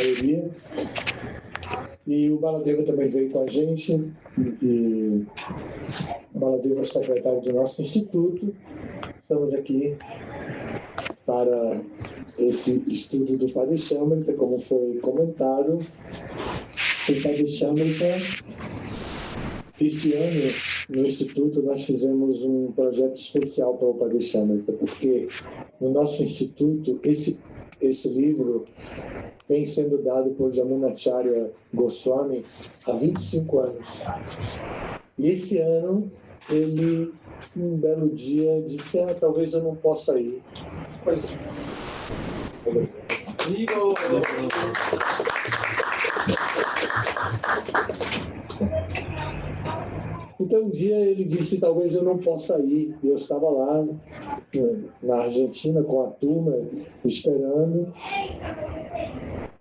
maioria. E o Baladeva também veio com a gente, e o Baladeva é secretário do nosso instituto. Estamos aqui para esse estudo do Padeshamrita, como foi comentado. O Padeshamrita, este ano, no Instituto, nós fizemos um projeto especial para o Padeshamrita, porque no nosso Instituto, esse livro vem sendo dado por Jamunacharya Goswami há 25 anos. E esse ano, ele, um belo dia, disse: talvez eu não possa ir. Pois Então, um dia ele disse: talvez eu não possa ir. E eu estava lá na Argentina com a turma, esperando.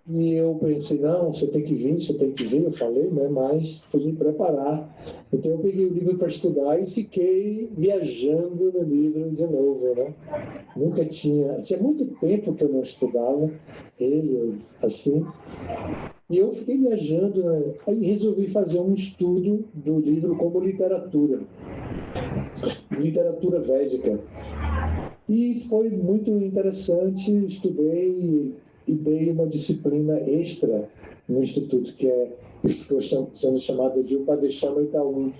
E eu pensei: não, você tem que vir, você tem que vir. Eu falei, né? Mas fui me preparar. Então eu peguei o livro para estudar e fiquei viajando no livro de novo, né? Nunca tinha muito tempo que eu não estudava ele, assim. E eu fiquei viajando, né? Aí resolvi fazer um estudo do livro como literatura védica. E foi muito interessante, estudei e dei uma disciplina extra no Instituto, que ficou sendo chamada de Upadeshamrita 1,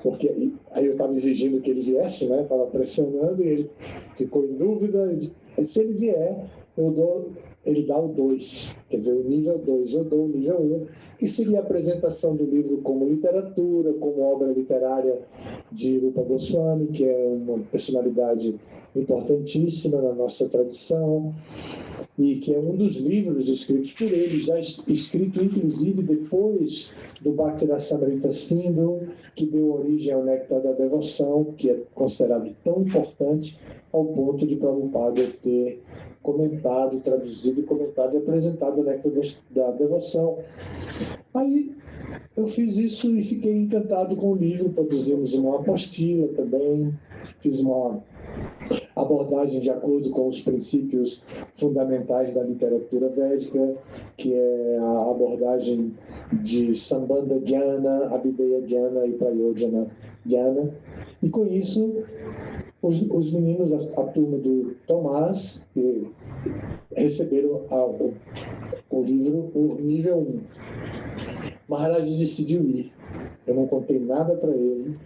porque aí eu estava exigindo que ele viesse, né? Estava pressionando, e ele ficou em dúvida. Se ele vier, ele dá o 2, quer dizer, o nível 2, eu dou o nível 1, que seria a apresentação do livro como literatura, como obra literária de Rupa Goswami, que é uma personalidade importantíssima na nossa tradição, e que é um dos livros escritos por ele, já escrito inclusive depois do Bhaktirasamrita Sindhu, que deu origem ao Néctar da Devoção, que é considerado tão importante ao ponto de Prabhupada ter comentado, traduzido, comentado e apresentado o Néctar da Devoção. Aí eu fiz isso e fiquei encantado com o livro. Produzimos uma apostila também, fiz uma abordagem de acordo com os princípios fundamentais da literatura védica, que é a abordagem de Sambandha Jnana, Abhideya Jnana e Prayojana Jnana. E com isso, os meninos, a turma do Tomás, receberam o livro, o nível 1. Maharaj decidiu ir. Eu não contei nada para ele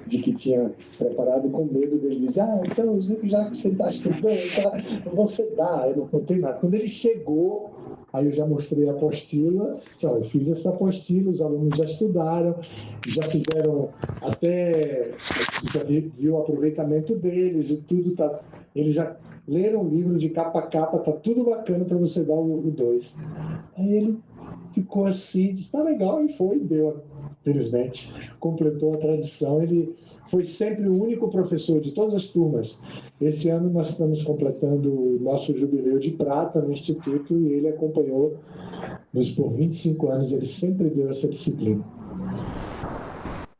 de que tinha preparado, com medo dele dizer: então, já que você está estudando, você dá. Eu não contei nada. Quando ele chegou, aí eu já mostrei a apostila. Eu fiz essa apostila, os alunos já estudaram, já fizeram até, já viu o aproveitamento deles e tudo tá. Eles já leram o livro de capa a capa, tá tudo bacana para você dar o 2. Aí ele ficou assim, disse: tá legal, e foi, deu. Felizmente, completou a tradição. Ele foi sempre o único professor de todas as turmas. Esse ano nós estamos completando o nosso jubileu de prata no Instituto, e ele acompanhou-nos por 25 anos, ele sempre deu essa disciplina.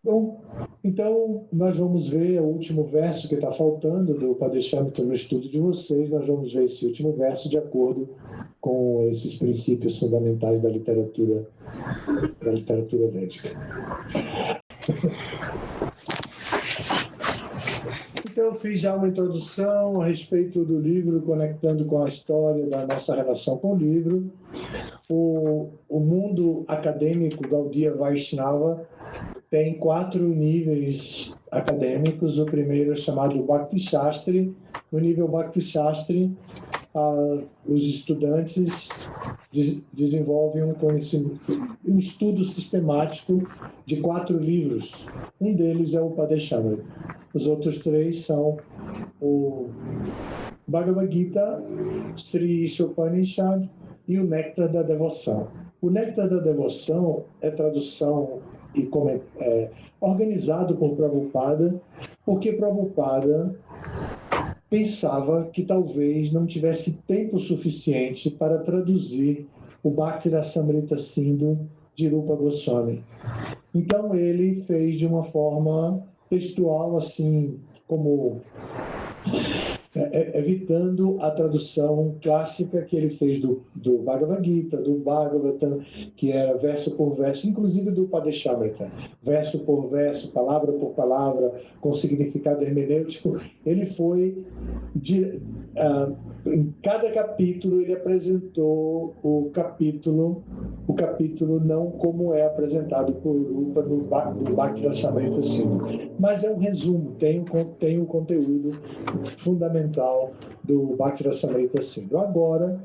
Bom, então nós vamos ver o último verso que está faltando do Padeshamrita no estudo de vocês. Nós vamos ver esse último verso de acordo com esses princípios fundamentais da literatura védica. Então eu fiz já uma introdução a respeito do livro, conectando com a história da nossa relação com o livro. O mundo acadêmico Gaudiya Vaishnava tem 4 níveis acadêmicos. O primeiro é chamado Bhakti Shastri. No nível Bhakti Shastri, os estudantes desenvolvem um estudo sistemático de 4 livros. Um deles é o Padeshamrita. Os outros 3 são o Bhagavad Gita, Sri Ishopanishad e o Néctar da Devoção. O Néctar da Devoção é tradução e organizado por Prabhupada, porque Prabhupada pensava que talvez não tivesse tempo suficiente para traduzir o Bhaktirasamrita Sindhu de Rupa Goswami. Então ele fez de uma forma textual, assim como evitando a tradução clássica que ele fez do Bhagavad Gita, do Bhagavatam, que era verso por verso, inclusive do Padeshamrita, verso por verso, palavra por palavra, com significado hermenêutico. Ele foi, em cada capítulo, ele apresentou o capítulo não como é apresentado por Rupa no Bhakti-rasamrita Sindhu, mas é um resumo, tem o conteúdo fundamental do Bhakti-rasamrita Sindhu. Agora,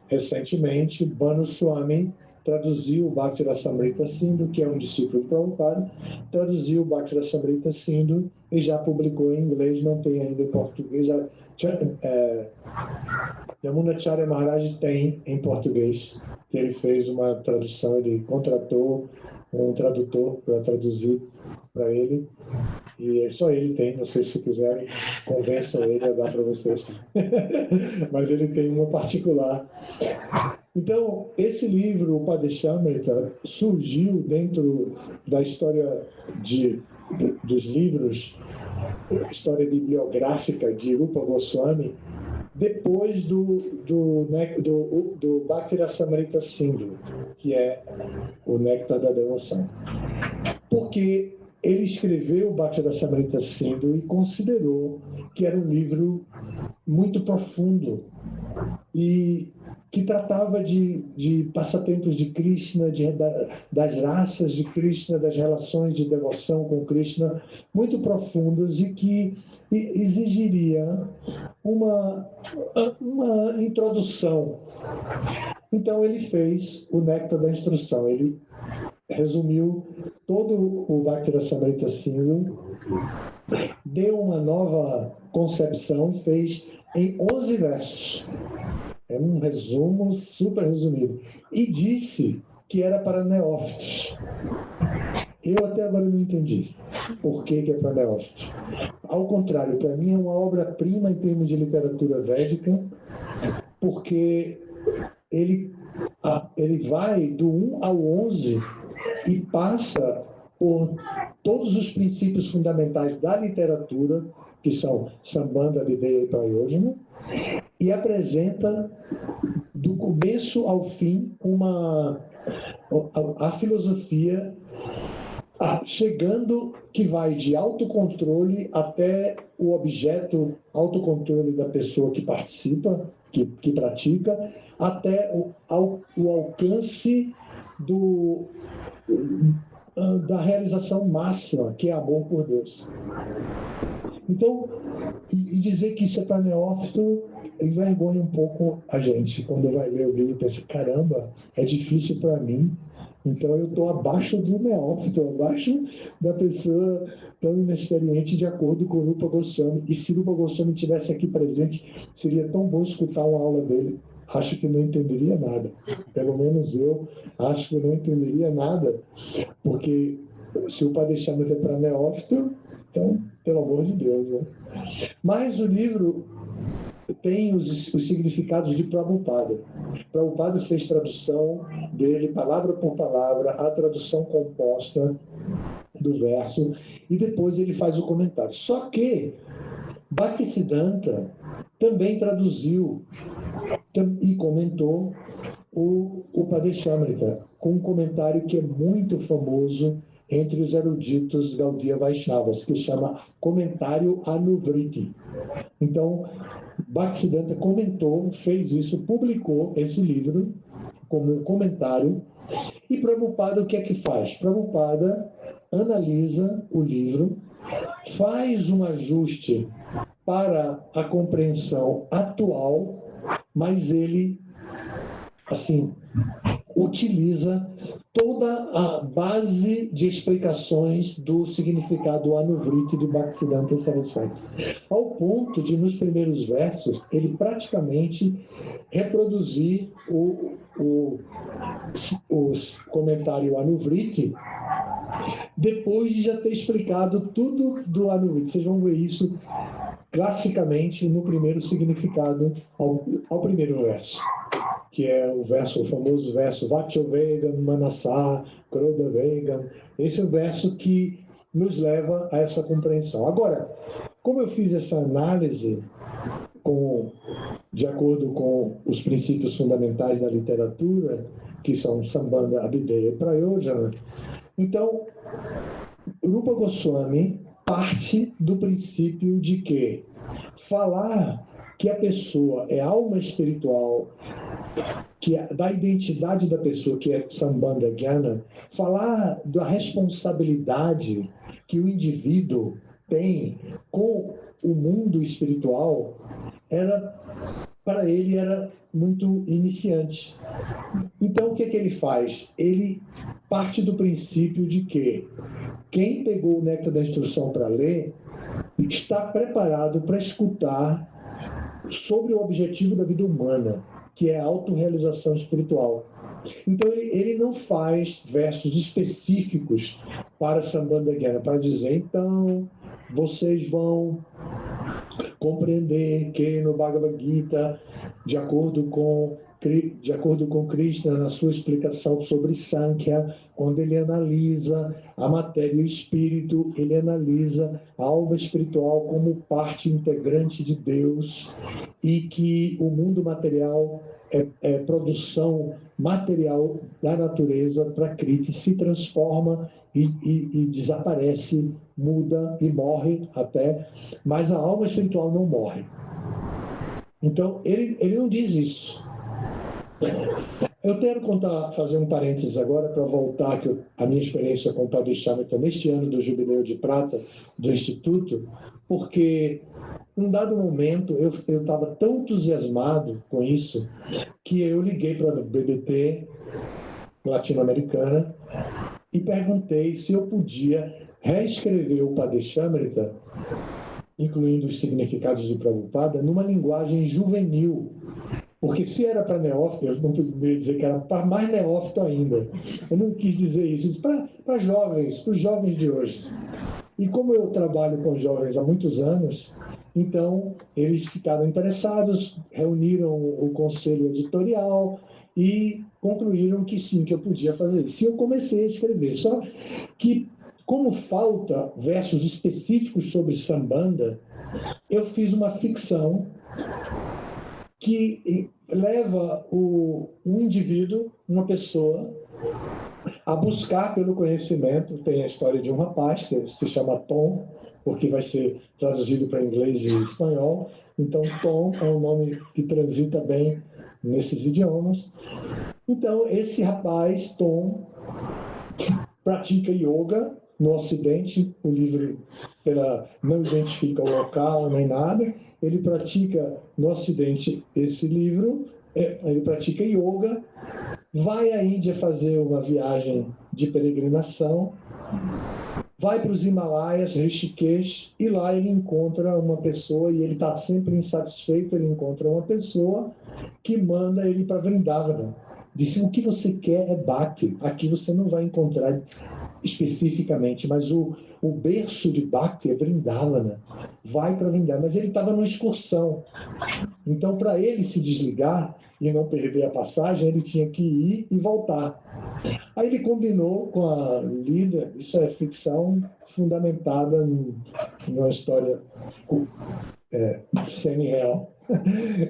recentemente, Bhanu Swami traduziu o Bhakti-rasamrita Sindhu, que é um discípulo de Prabhupada, traduziu o Bhakti-rasamrita Sindhu e já publicou em inglês, não tem ainda em português. Yamunacharya Maharaj tem em português, que ele fez uma tradução, ele contratou um tradutor para traduzir para ele, e só ele tem, não sei se quiserem, convençam ele a dar para vocês. Mas ele tem uma particular. Então, esse livro, o Padeshamrita, surgiu dentro da história dos livros, história bibliográfica de Rupa Goswami, depois do Bhakti-rasamrita Sindhu, que é o Néctar da Devoção. Porque ele escreveu o Bhakti-rasamrita Sindhu e considerou que era um livro muito profundo e que tratava de passatempos de Krishna, das raças de Krishna, das relações de devoção com Krishna, muito profundos e que exigiria uma introdução. Então ele fez o Néctar da Instrução. Ele resumiu todo o Bhakti-rasamrita Sindhu, deu uma nova concepção, fez em 11 versos. É um resumo super resumido. E disse que era para neófitos. Eu até agora não entendi por que é para neófitos. Ao contrário, para mim é uma obra-prima em termos de literatura védica, porque ele vai do 1 ao 11 e passa por todos os princípios fundamentais da literatura, que são Sambandha, Videha e Prayojana, e apresenta do começo ao fim a filosofia, chegando que vai de autocontrole até o objeto, autocontrole da pessoa que participa, que pratica, até o alcance da realização máxima, que é amor por Deus. Então, e dizer que isso é para neófito envergonha um pouco a gente. Quando vai ler o livro e pensa, caramba, é difícil para mim, então eu estou abaixo do neófito, abaixo da pessoa tão inexperiente, de acordo com o Rupa Goswami. E se Rupa Goswami estivesse aqui presente, seria tão bom escutar uma aula dele. Acho que não entenderia nada. Pelo menos eu acho que não entenderia nada, porque se o Padeshamrita é para neófito, então, pelo amor de Deus, né? Mas o livro tem os significados de Prabhupada. Prabhupada fez tradução dele, palavra por palavra, a tradução composta do verso, e depois ele faz o comentário. Só que Bhaktisiddhanta também traduziu e comentou o Padeshamrita, com um comentário que é muito famoso entre os eruditos Gaudiya Vaishnavas, que chama Comentário Anuvriti. Então, Bhaktisiddhanta comentou, fez isso, publicou esse livro como um comentário. E Prabhupada o que é que faz? Prabhupada analisa o livro, faz um ajuste para a compreensão atual, mas ele, assim, utiliza toda a base de explicações do significado Anuvriti de Bhaktisiddhanta Saraswati, ao ponto de, nos primeiros versos, ele praticamente reproduzir o comentário Anuvriti, depois de já ter explicado tudo do Anuvriti. Vocês vão ver isso classicamente no primeiro significado ao primeiro verso, que é o famoso verso Vachovegam Manasa Krodhavegam. Esse é o verso que nos leva a essa compreensão. Agora, Como eu fiz essa análise de acordo com os princípios fundamentais da literatura, que são Sambandha, Abhideya e Prayojana, então, Rupa Goswami parte do princípio de que falar que a pessoa é alma espiritual, da identidade da pessoa, que é Sambandha Jnana, falar da responsabilidade que o indivíduo tem com o mundo espiritual, para ele era muito iniciante. Então, o que ele faz? Ele parte do princípio de que quem pegou o néctar da instrução para ler está preparado para escutar sobre o objetivo da vida humana, que é a autorrealização espiritual. Então, ele não faz versos específicos para Sambandha Jnana, para dizer, então, vocês vão compreender que no Bhagavad Gita, de acordo com Krishna, na sua explicação sobre Sankhya, quando ele analisa a matéria e o espírito, ele analisa a alma espiritual como parte integrante de Deus e que o mundo material é produção material da natureza prakriti, se transforma e desaparece, muda e morre até, mas a alma espiritual não morre. Então, ele não diz isso. Eu quero fazer um parênteses agora para voltar a minha experiência com o Padre Shamita neste ano do Jubileu de Prata do Instituto, porque num dado momento eu estava tão entusiasmado com isso que eu liguei para a BBT latino-americana e perguntei se eu podia reescrever o Padre Shamita, incluindo os significados de Prabhupada, numa linguagem juvenil. Porque se era para neófito, eu não podia dizer que era para mais neófito ainda. Eu não quis dizer isso, disse para jovens, para os jovens de hoje. E como eu trabalho com jovens há muitos anos, então eles ficaram interessados, reuniram o conselho editorial e concluíram que sim, que eu podia fazer isso. E eu comecei a escrever, só que como falta versos específicos sobre Sambandha, eu fiz uma ficção que leva um indivíduo, uma pessoa, a buscar pelo conhecimento. Tem a história de um rapaz que se chama Tom, porque vai ser traduzido para inglês e espanhol. Então, Tom é um nome que transita bem nesses idiomas. Então, esse rapaz, Tom, pratica yoga no Ocidente. O livro não identifica o local nem nada. Ele pratica no Ocidente esse livro, ele pratica yoga, vai à Índia fazer uma viagem de peregrinação, vai para os Himalaias, Rishikesh, e lá ele encontra uma pessoa, e ele está sempre insatisfeito, ele encontra uma pessoa que manda ele para Vrindavana. Disse, o que você quer é Bhakti, aqui você não vai encontrar especificamente, mas o berço de Bhakti é Vrindavana, vai para Vrindavana. Mas ele estava numa excursão, então para ele se desligar e não perder a passagem, ele tinha que ir e voltar. Aí ele combinou com a líder, isso é ficção fundamentada numa história semi-real.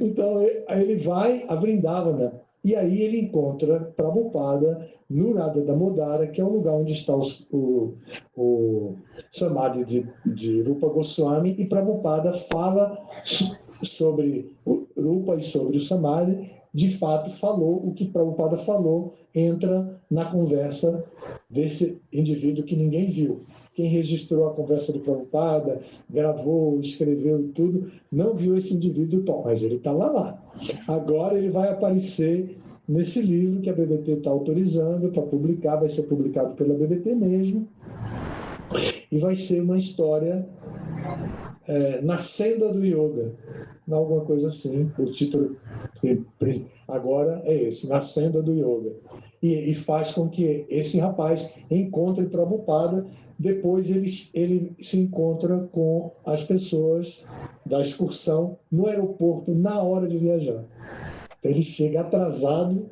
Então aí ele vai a Vrindavana, e aí ele encontra Prabhupada no Radha Damodara, que é o lugar onde está o Samadhi de Rupa Goswami, e Prabhupada fala sobre o Rupa e sobre o Samadhi. De fato, falou o que Prabhupada falou, entra na conversa desse indivíduo que ninguém viu. Quem registrou a conversa do Prabhupada, gravou, escreveu e tudo, não viu esse indivíduo, mas ele está lá. Agora ele vai aparecer nesse livro que a BBT está autorizando para publicar, vai ser publicado pela BBT mesmo, e vai ser uma história na senda do yoga, alguma coisa assim. O título agora é esse, Na Senda do Yoga. E faz com que esse rapaz encontre Prabhupada. Depois ele se encontra com as pessoas da excursão no aeroporto na hora de viajar. Ele chega atrasado,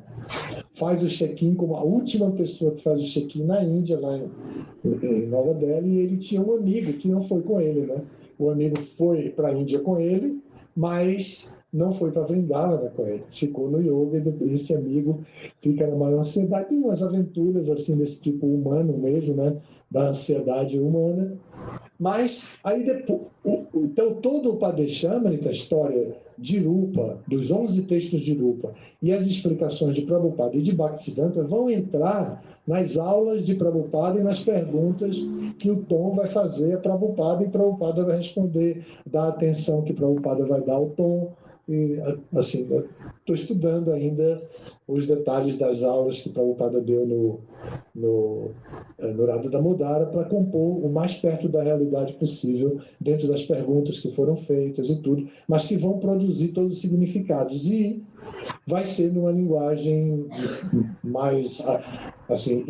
faz o check-in como a última pessoa que faz o check-in na Índia, lá em Nova Delhi, e ele tinha um amigo que não foi com ele, né? o amigo foi para a Índia com ele, mas não foi para Vrindavana com ele. Ficou no yoga e esse amigo fica na maior ansiedade. Tem umas aventuras assim desse tipo humano mesmo, né? Da ansiedade humana. Mas aí depois, então todo o Padeshamrita, a história de Rupa, dos 11 textos de Rupa e as explicações de Prabhupada e de Bhaktisiddhanta vão entrar nas aulas de Prabhupada e nas perguntas que o Tom vai fazer a Prabhupada e Prabhupada vai responder, dar a atenção que Prabhupada vai dar ao Tom. E, assim, estou estudando ainda os detalhes das aulas que Prabhupada deu no Radha Damodara para compor o mais perto da realidade possível dentro das perguntas que foram feitas e tudo, mas que vão produzir todos os significados. E vai ser numa linguagem mais assim,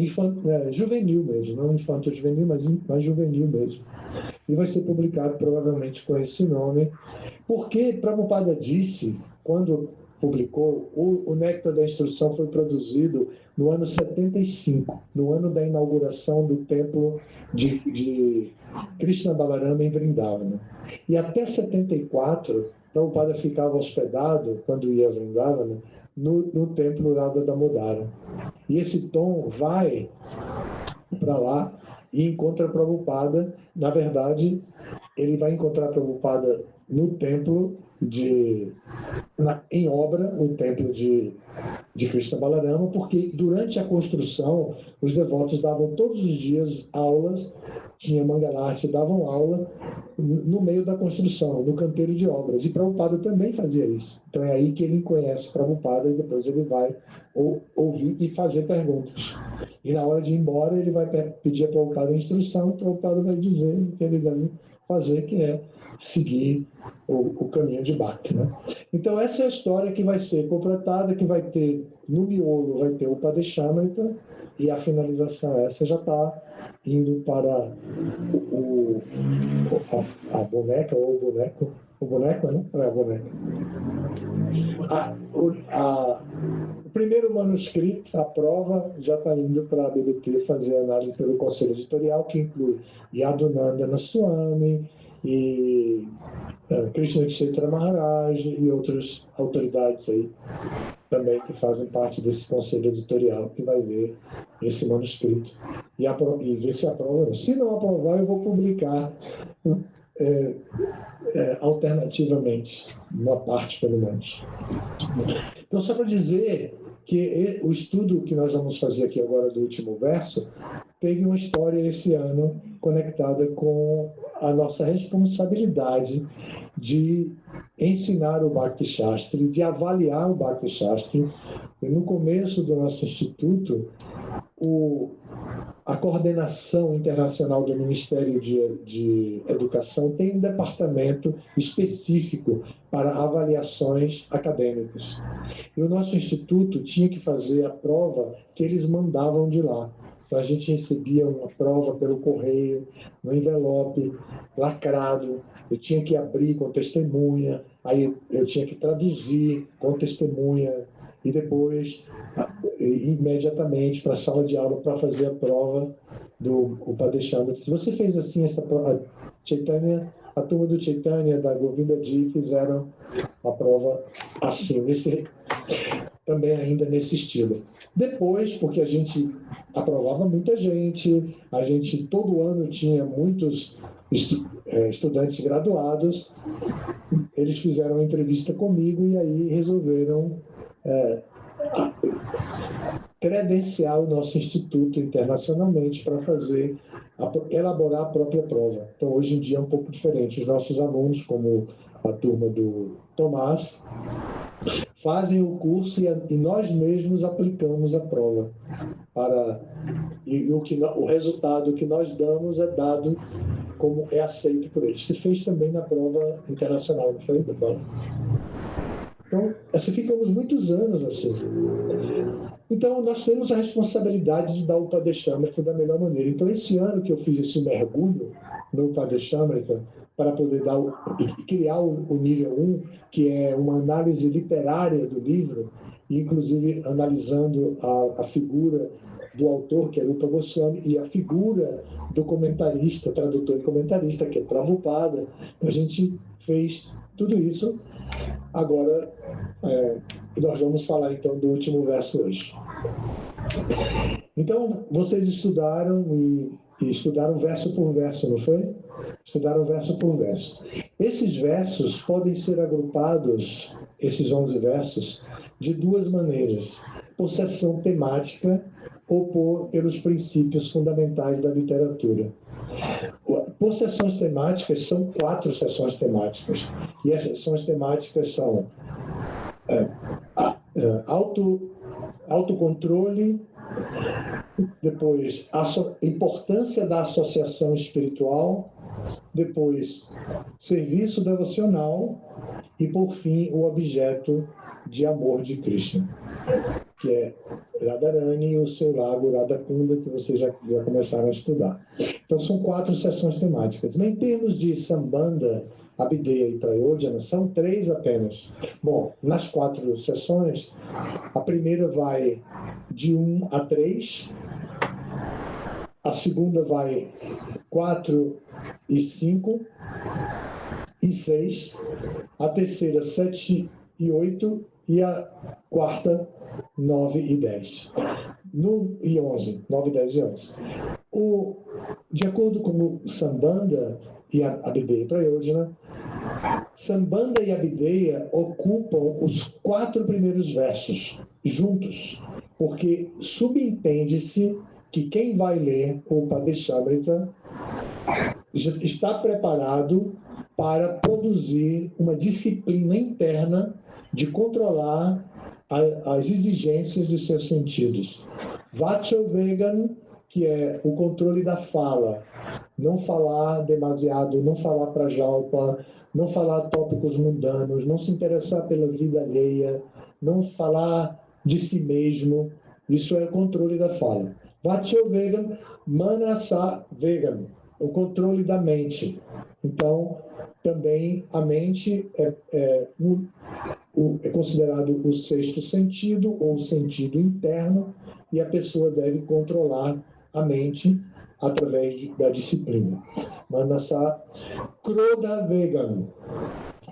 juvenil mesmo, não infanto-juvenil, mas mais juvenil mesmo. E vai ser publicado provavelmente com esse nome, porque Prabhupada disse, quando publicou, o Néctar da Instrução foi produzido no ano 75, no ano da inauguração do templo de Krishna Balarama em Vrindavana. E até 74, Prabhupada ficava hospedado, quando ia a Vrindavana, no templo Radha Damodara. E esse Tom vai para lá e encontra Prabhupada. Na verdade, ele vai encontrar Prabhupada no templo em obra, no templo de Krishna Balarama, porque durante a construção os devotos davam todos os dias aulas, tinha Mangalarti, davam aula no meio da construção, no canteiro de obras. E Prabhupada também fazia isso. Então é aí que ele conhece Prabhupada e depois ele vai ouvir e fazer perguntas. E na hora de ir embora, ele vai pedir a Prabhupada a instrução, e Prabhupada vai dizer o que ele deve fazer, que é seguir o caminho de Bhakti, né? Então essa é a história que vai ser completada, que vai ter, no miolo, vai ter o Padeshamrita, e a finalização essa já está indo para a boneca ou o boneco, né? É a boneca. O primeiro manuscrito, a prova, já está indo para a BBT fazer análise pelo Conselho Editorial, que inclui Yadunandana Swami e Krishna Kshetra Maharaj e outras autoridades aí também que fazem parte desse Conselho Editorial, que vai ver esse manuscrito e ver se aprova. Se não aprovar, eu vou publicar alternativamente, uma parte pelo menos. Então, só para dizer que o estudo que nós vamos fazer aqui agora do último verso teve uma história esse ano conectada com a nossa responsabilidade de ensinar o Bhakti Shastri, de avaliar o Bhakti Shastri. E no começo do nosso instituto, a coordenação internacional do Ministério de Educação tem um departamento específico para avaliações acadêmicas. E o nosso instituto tinha que fazer a prova que eles mandavam de lá. Então, a gente recebia uma prova pelo correio, no envelope, lacrado. Eu tinha que abrir com testemunha, aí eu tinha que traduzir com testemunha, e depois, imediatamente, para a sala de aula para fazer a prova do Padeshamrita. Se você fez assim essa prova, a turma do Chaitanya, da Govinda Ji, fizeram a prova assim, também ainda nesse estilo. Depois, porque a gente aprovava muita gente, a gente todo ano tinha muitos estudantes graduados, eles fizeram uma entrevista comigo e aí resolveram credenciar o nosso instituto internacionalmente para elaborar a própria prova. Então, hoje em dia é um pouco diferente. Os nossos alunos, como a turma do Tomás, fazem o curso e nós mesmos aplicamos a prova. O resultado que nós damos é dado como é aceito por eles. Se fez também na prova internacional, não foi, Paulo? Então, assim, ficamos muitos anos assim. Então, nós temos a responsabilidade de dar o Padeshamrita da melhor maneira. Então, esse ano que eu fiz esse mergulho no Padeshamrita, para poder criar o nível 1, que é uma análise literária do livro, inclusive analisando a figura do autor, que é Rupa Goswami, e a figura do comentarista, tradutor e comentarista, que é Prabhupada. A gente fez tudo isso. Agora, nós vamos falar então do último verso hoje. Então, vocês estudaram e estudaram verso por verso, não foi? Estudaram verso por verso. Esses versos podem ser agrupados, esses 11 versos, de duas maneiras: por seção temática ou pelos princípios fundamentais da literatura. Por seções temáticas, são 4 seções temáticas. E as seções temáticas são autocontrole, depois a importância da associação espiritual, depois serviço devocional e, por fim, o objeto de amor de Krishna, que é Radharani e o seu lago Radhakunda, que vocês já começaram a estudar. Então, são 4 sessões temáticas. Mas, em termos de Sambandha, Abhideya e Prayodhana, são 3 apenas. Bom, nas 4 sessões, a primeira vai de 1 a 3, a segunda vai 4 e 5 e 6, a terceira 7 e 8 e a quarta 9 e 10. E 11, 9, 10 e 11. De acordo com o Sambandha e a Abhideya e Prayodhana, Sambandha e Abhideya ocupam os 4 primeiros versos juntos, porque subentende-se que quem vai ler o Padeshamrita está preparado para produzir uma disciplina interna de controlar as exigências dos seus sentidos. Vachovegam, que é o controle da fala, não falar demasiado, não falar prajalpa, não falar tópicos mundanos, não se interessar pela vida alheia, não falar de si mesmo. Isso é o controle da fala. Vachovegam, manasa vegam, o controle da mente. Então, também a mente é considerado o 6º sentido, ou sentido interno, e a pessoa deve controlar a mente através da disciplina. Manasa Krodha Vegam.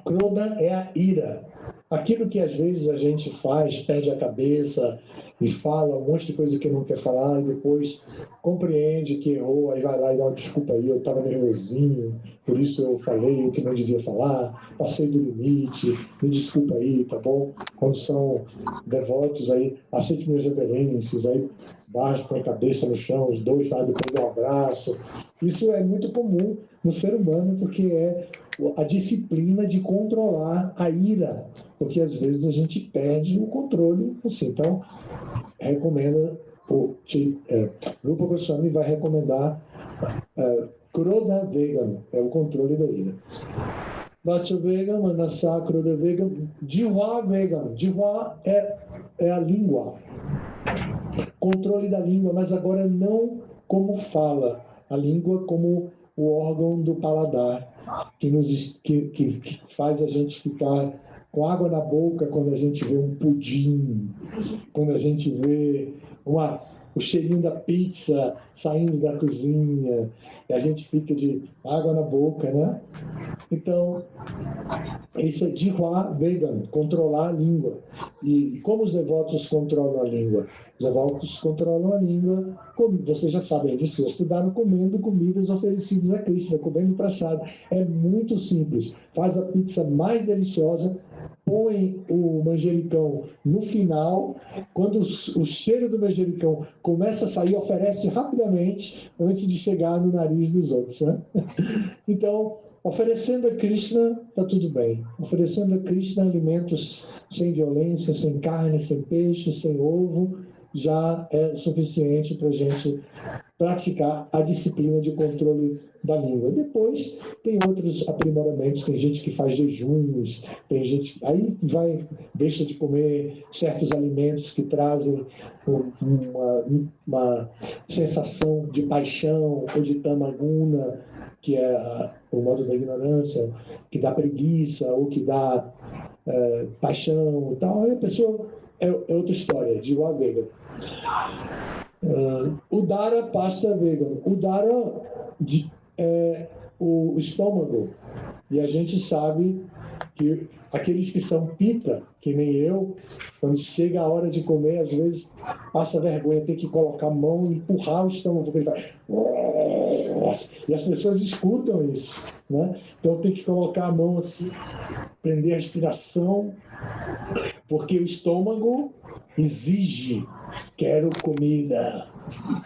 Krodha é a ira. Aquilo que às vezes a gente faz, perde a cabeça e fala um monte de coisa que não quer falar e depois compreende que errou, aí vai lá e dá uma desculpa aí, eu estava nervosinho, por isso eu falei o que não devia falar, passei do limite, me desculpa aí, tá bom? Quando são devotos aí, aceite minhas reverências, aí baixo, põe a cabeça no chão, os dois, tá? Depois dá um abraço. Isso é muito comum no ser humano, porque é a disciplina de controlar a ira, porque às vezes a gente perde o controle. Assim. Então, recomenda, Rupa Goswami vai recomendar Krodha Vegam, é o controle da ira. Vacha Vegam, Manasa Krodha Vegam, Jihva Vegam. Jihva é a língua, controle da língua, mas agora não como fala, a língua como o órgão do paladar, que faz a gente ficar com água na boca quando a gente vê um pudim, quando a gente vê o cheirinho da pizza saindo da cozinha, e a gente fica de água na boca, né? Então, isso é Jihva Vegam, controlar a língua. E como os devotos controlam a língua? Os devotos controlam a língua, vocês já sabem disso, já estudaram, comendo comidas oferecidas a Krishna, comendo prasada. É muito simples. Faz a pizza mais deliciosa, põe o manjericão no final, quando o cheiro do manjericão começa a sair, oferece rapidamente, antes de chegar no nariz dos outros. Né? Então, oferecendo a Krishna, está tudo bem. Oferecendo a Krishna alimentos sem violência, sem carne, sem peixe, sem ovo, já é suficiente para a gente praticar a disciplina de controle da língua. Depois tem outros aprimoramentos, tem gente que faz jejuns, tem gente que aí deixa de comer certos alimentos que trazem uma sensação de paixão ou de tamaguna, que é o modo da ignorância, que dá preguiça ou que dá paixão e tal. Aí a pessoa é outra história, de igual a Vega. Udara, pasta vegan. Udara é o estômago. E a gente sabe que aqueles que são pita, que nem eu, quando chega a hora de comer, às vezes passa vergonha, tem que colocar a mão e empurrar o estômago, porque ele vai... E as pessoas escutam isso, né? Então tem que colocar a mão assim, prender a respiração, porque o estômago exige, quero comida.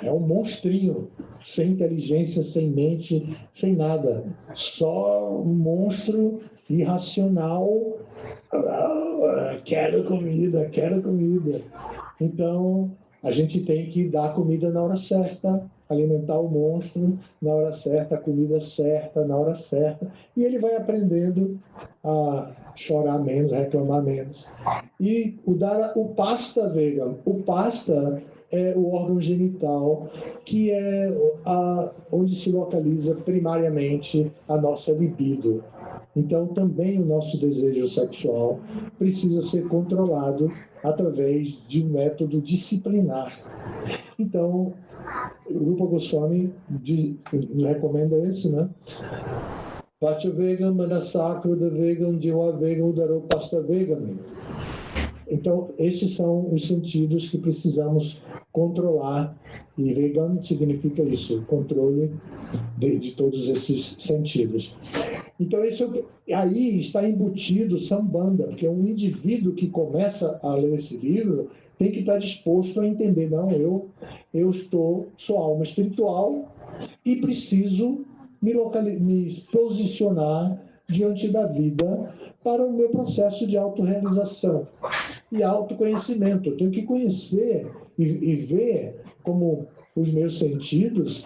É um monstrinho, sem inteligência, sem mente, sem nada. Só um monstro irracional. Quero comida, quero comida. Então, a gente tem que dar comida na hora certa, alimentar o monstro na hora certa, a comida certa, na hora certa. E ele vai aprendendo a chorar menos, reclamar menos. E o pasta vegan. O pasta é o órgão genital, que é onde se localiza primariamente a nossa libido. Então, também o nosso desejo sexual precisa ser controlado através de um método disciplinar. Então, o Rupa Goswami recomenda esse, né? Vacha vegan, manasakruda vegan, jiva vegan, udaropasta vegan. Então, esses são os sentidos que precisamos controlar, e vegan significa isso, controle de todos esses sentidos. Então, aí está embutido Sambandha, porque um indivíduo que começa a ler esse livro tem que estar disposto a entender, não, eu sou alma espiritual e preciso me posicionar diante da vida para o meu processo de autorrealização e autoconhecimento. Eu tenho que conhecer e ver como os meus sentidos,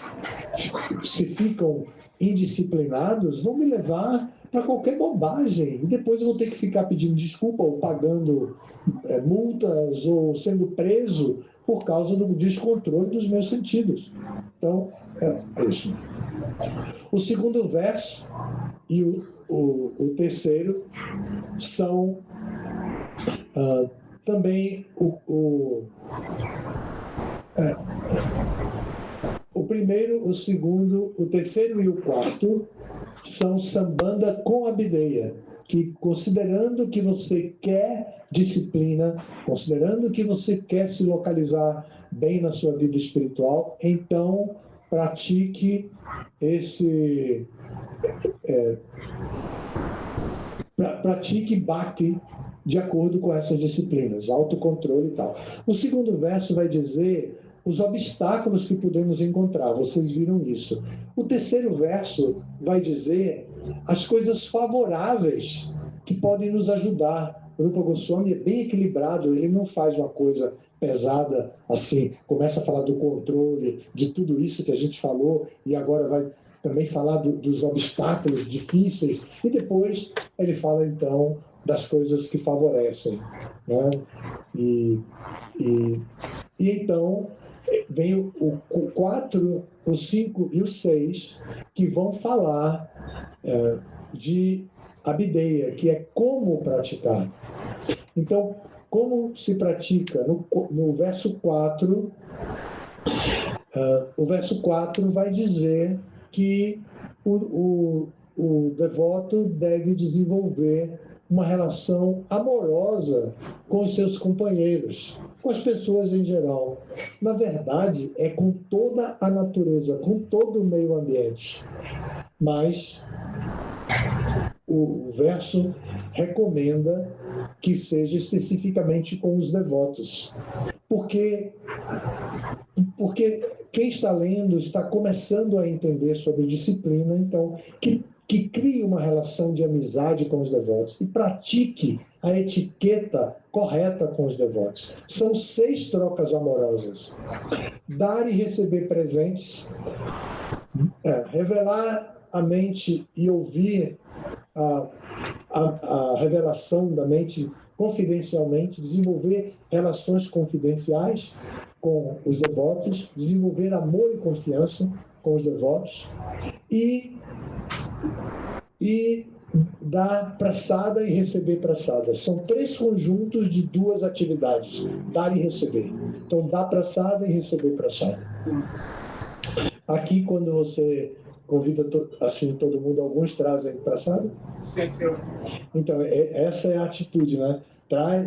se ficam indisciplinados, vão me levar para qualquer bobagem. E depois eu vou ter que ficar pedindo desculpa ou pagando multas ou sendo preso por causa do descontrole dos meus sentidos. Então, é isso. O segundo verso e o terceiro são também o primeiro, o segundo, o terceiro e o quarto são Sambandha com Abhideya, que considerando que você quer disciplina, considerando que você quer se localizar bem na sua vida espiritual, então pratique pratique Bhakti de acordo com essas disciplinas, autocontrole e tal. O segundo verso vai dizer os obstáculos que podemos encontrar, vocês viram isso. O terceiro verso vai dizer as coisas favoráveis que podem nos ajudar. O Rupa Goswami é bem equilibrado, ele não faz uma coisa pesada assim, começa a falar do controle, de tudo isso que a gente falou, e agora vai também falar dos obstáculos difíceis, e depois ele fala então das coisas que favorecem, né? E então vem o 4, o 5 e o 6, que vão falar de Abhideya, que é como praticar. Então, como se pratica? No verso 4, o verso 4 vai dizer que o devoto deve desenvolver uma relação amorosa com os seus companheiros, com as pessoas em geral. Na verdade, é com toda a natureza, com todo o meio ambiente. Mas o verso recomenda que seja especificamente com os devotos. Porque quem está lendo está começando a entender sobre disciplina, então, que crie uma relação de amizade com os devotos e pratique a etiqueta correta com os devotos. São 6 trocas amorosas. Dar e receber presentes, revelar a mente e ouvir a revelação da mente confidencialmente, desenvolver relações confidenciais com os devotos, desenvolver amor e confiança com os devotos e dar praçada e receber praçada. São 3 conjuntos de 2 atividades, dar e receber. Então, dar praçada e receber praçada. Aqui, quando você convida assim todo mundo, alguns trazem praçada? Sim. Então, essa é a atitude, né?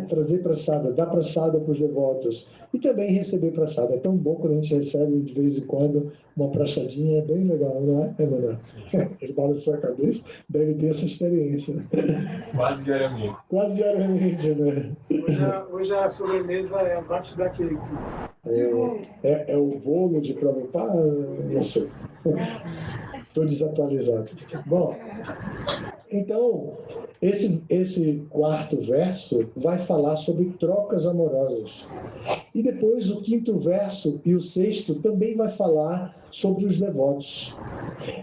Trazer praçada, dar praçada para os devotos e também receber praçada. É tão bom quando a gente recebe de vez em quando uma praçadinha, é bem legal, não é, Emanuel? Ele balançou a cabeça, deve ter essa experiência. Quase diariamente. Quase diariamente, né? Hoje a sobremesa é abaixo daquele. É o bolo de Prabhupada? Não sei. Estou desatualizado. Bom, então, esse 4º verso vai falar sobre trocas amorosas. E depois o 5º verso e o 6º também vai falar sobre os devotos.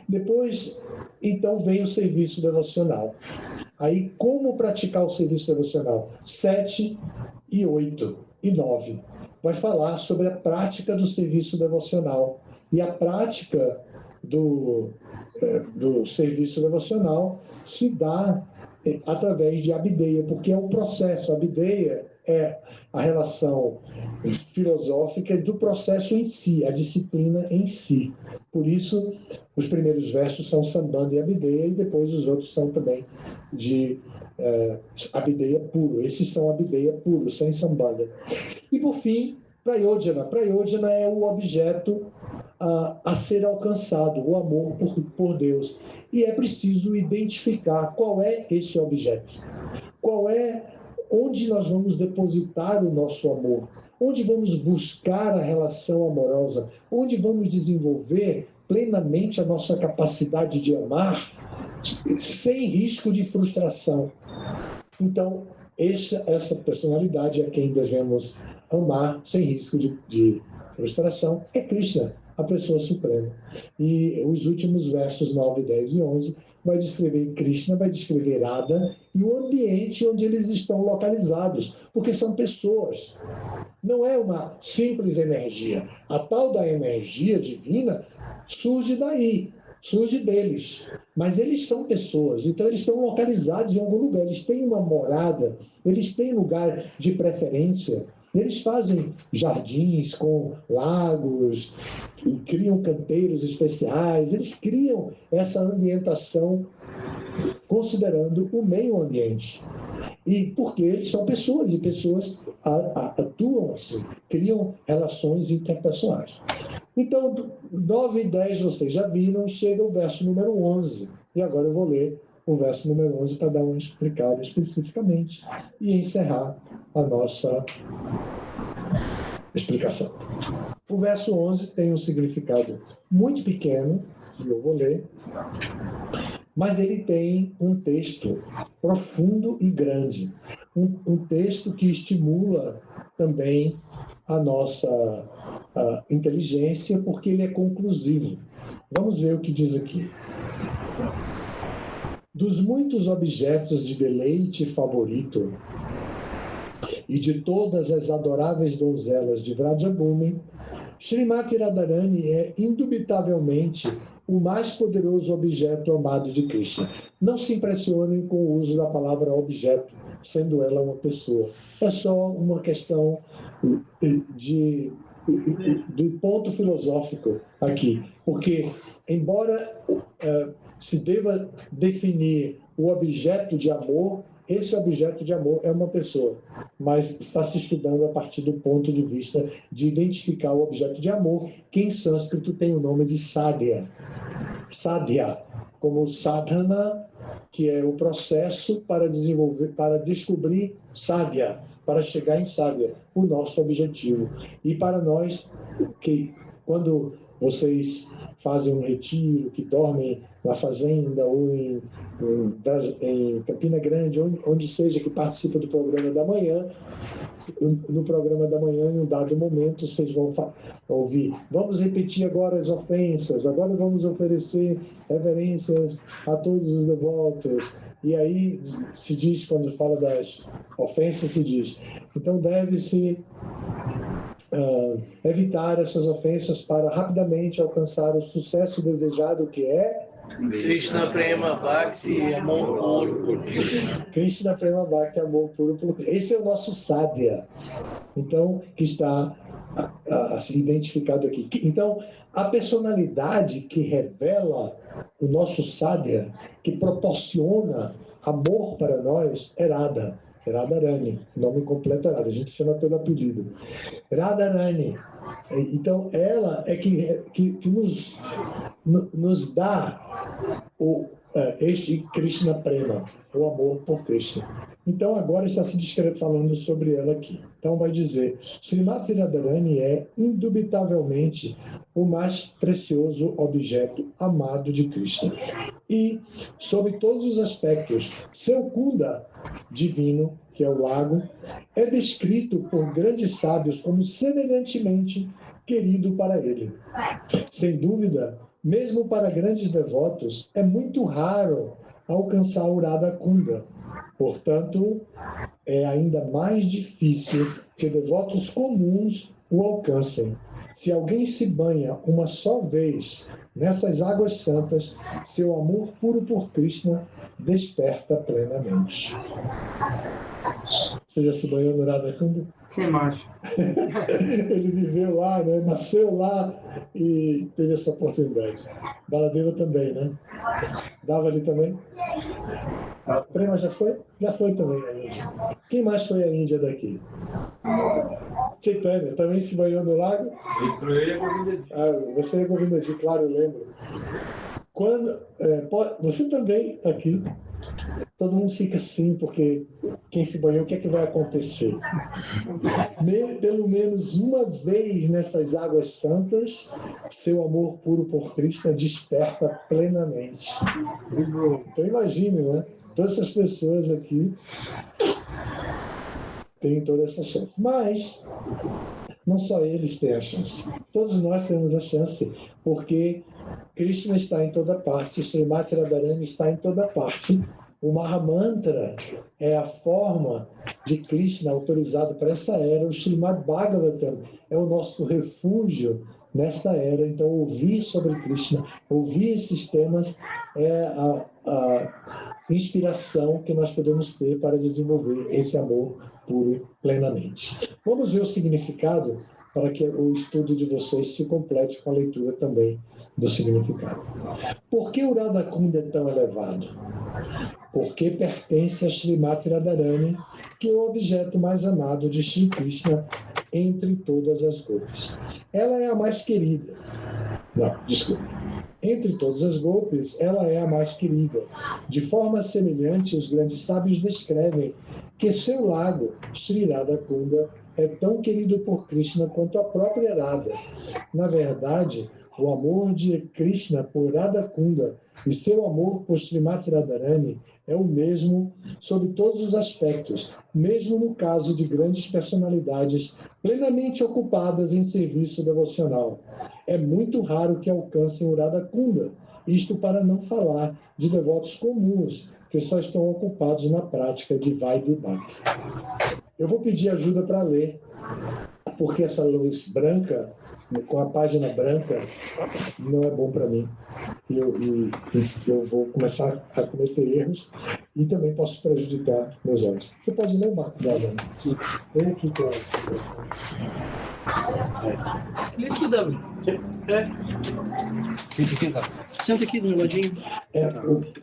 Depois, então, vem o serviço devocional. Aí, como praticar o serviço devocional? 7 e 8 e 9. Vai falar sobre a prática do serviço devocional. E a prática do serviço devocional se dá através de abideia, porque é um processo. A abideia é a relação filosófica do processo em si, a disciplina em si. Por isso, os primeiros versos são Sambandha e Abideia, e depois os outros são também de Abideia puro. Esses são Abideia puro, sem Sambandha. E, por fim, Prayojana. Prayojana é o objeto a ser alcançado, o amor por Deus. E é preciso identificar qual é esse objeto. Onde nós vamos depositar o nosso amor? Onde vamos buscar a relação amorosa? Onde vamos desenvolver plenamente a nossa capacidade de amar sem risco de frustração? Então, essa personalidade a quem devemos amar sem risco de frustração é Krishna, a pessoa suprema. E os últimos versos 9, 10 e 11 vai descrever Krishna, vai descrever Radha e o ambiente onde eles estão localizados, porque são pessoas. Não é uma simples energia. A tal da energia divina surge daí, surge deles. Mas eles são pessoas, então eles estão localizados em algum lugar, eles têm uma morada, eles têm lugar de preferência. Eles fazem jardins com lagos, e criam canteiros especiais, eles criam essa ambientação considerando o meio ambiente. E porque eles são pessoas, e pessoas atuam assim, criam relações interpessoais. Então, 9 e 10 vocês já viram, chega o verso número 11. E agora eu vou ler o verso número 11 para dar uma explicada especificamente e encerrar a nossa explicação. O verso 11 tem um significado muito pequeno, e eu vou ler, mas ele tem um texto profundo e grande. Um texto que estimula também a nossa inteligência, porque ele é conclusivo. Vamos ver o que diz aqui. Dos muitos objetos de deleite favorito e de todas as adoráveis donzelas de Vrajabhumi, Srimati Radharani é indubitavelmente o mais poderoso objeto amado de Krishna. Não se impressionem com o uso da palavra objeto, sendo ela uma pessoa. É só uma questão do ponto filosófico aqui, porque embora se deva definir o objeto de amor, esse objeto de amor é uma pessoa, mas está se estudando a partir do ponto de vista de identificar o objeto de amor, que em sânscrito tem o nome de sadhya. Sadhya, como sadhana, que é o processo para desenvolver, para descobrir sadhya, para chegar em sadhya, o nosso objetivo. E para nós, que quando vocês fazem um retiro, que dormem na fazenda ou em Campina Grande, onde seja que participa do programa da manhã, no programa da manhã, em um dado momento, vocês vão ouvir. Vamos repetir agora as ofensas, agora vamos oferecer reverências a todos os devotos. E aí se diz, quando fala das ofensas, se diz, então deve-se evitar essas ofensas para rapidamente alcançar o sucesso desejado, que é Krishna Prema Bhakti, amor puro por Krishna. Krishna Prema Bhakti, amor puro por Krishna. Esse é o nosso sadhya. Então, que está identificado aqui. Então, a personalidade que revela o nosso sadhya, que proporciona amor para nós, é Radha. Radharani, nome completo é Radha, a gente chama pelo apelido. Radharani. Então, ela é que nos dá este Krishna Prema, o amor por Krishna. Então, agora está se falando sobre ela aqui. Então, vai dizer, Srimati Radharani é, indubitavelmente, o mais precioso objeto amado de Krishna. E, sob todos os aspectos, seu Kunda divino, que é o lago, é descrito por grandes sábios como semelhantemente querido para ele. Sem dúvida, mesmo para grandes devotos, é muito raro alcançar o Radha Kunda. Portanto, é ainda mais difícil que devotos comuns o alcancem. Se alguém se banha uma só vez nessas águas santas, seu amor puro por Krishna desperta plenamente. Você já se banhou no Radha Kunda? Quem mais? Ele viveu lá, né? Nasceu lá e teve essa oportunidade. Baladeva também, né? Dava ali também? A Prema já foi? Já foi também a Índia. Quem mais foi à Índia daqui? Chaitanya também se banhou no lago? Entrou ele e a Govinda. Você é Govindaji, claro, eu lembro. Você também aqui. Todo mundo fica assim, porque quem se banhou, o que é que vai acontecer? Pelo menos uma vez nessas águas santas, seu amor puro por Krishna desperta plenamente. Então imagine, né? Todas essas pessoas aqui têm toda essa chance. Mas não só eles têm a chance. Todos nós temos a chance, porque Krishna está em toda parte, Srimati Radharani está em toda parte. O Mahamantra é a forma de Krishna autorizado para essa era. O Srimad Bhagavatam é o nosso refúgio nesta era. Então, ouvir sobre Krishna, ouvir esses temas é a inspiração que nós podemos ter para desenvolver esse amor puro plenamente. Vamos ver o significado para que o estudo de vocês se complete com a leitura também do significado. Por que o Radha Kunda é tão elevado? Porque pertence a Srimati Radharani, que é o objeto mais amado de Shri Krishna entre todas as gopis. Ela é a mais querida. Não, desculpa. Entre todas as gopis, ela é a mais querida. De forma semelhante, os grandes sábios descrevem que seu lago, Sri Radha Kunda, é tão querido por Krishna quanto a própria Radha. Na verdade, o amor de Krishna por Radha Kunda e seu amor por Srimati Radharani é o mesmo sob todos os aspectos, mesmo no caso de grandes personalidades plenamente ocupadas em serviço devocional. É muito raro que alcancem o Radha Kunda, isto para não falar de devotos comuns, que só estão ocupados na prática de Vaidhi Bhakti. Eu vou pedir ajuda para ler, porque essa luz branca, com a página branca, não é bom para mim. E eu vou começar a cometer erros e também posso prejudicar meus olhos. Você pode ler, Marco? Sim. Vem aqui, claro. Lê aqui, Davi. Senta aqui do meu ladinho.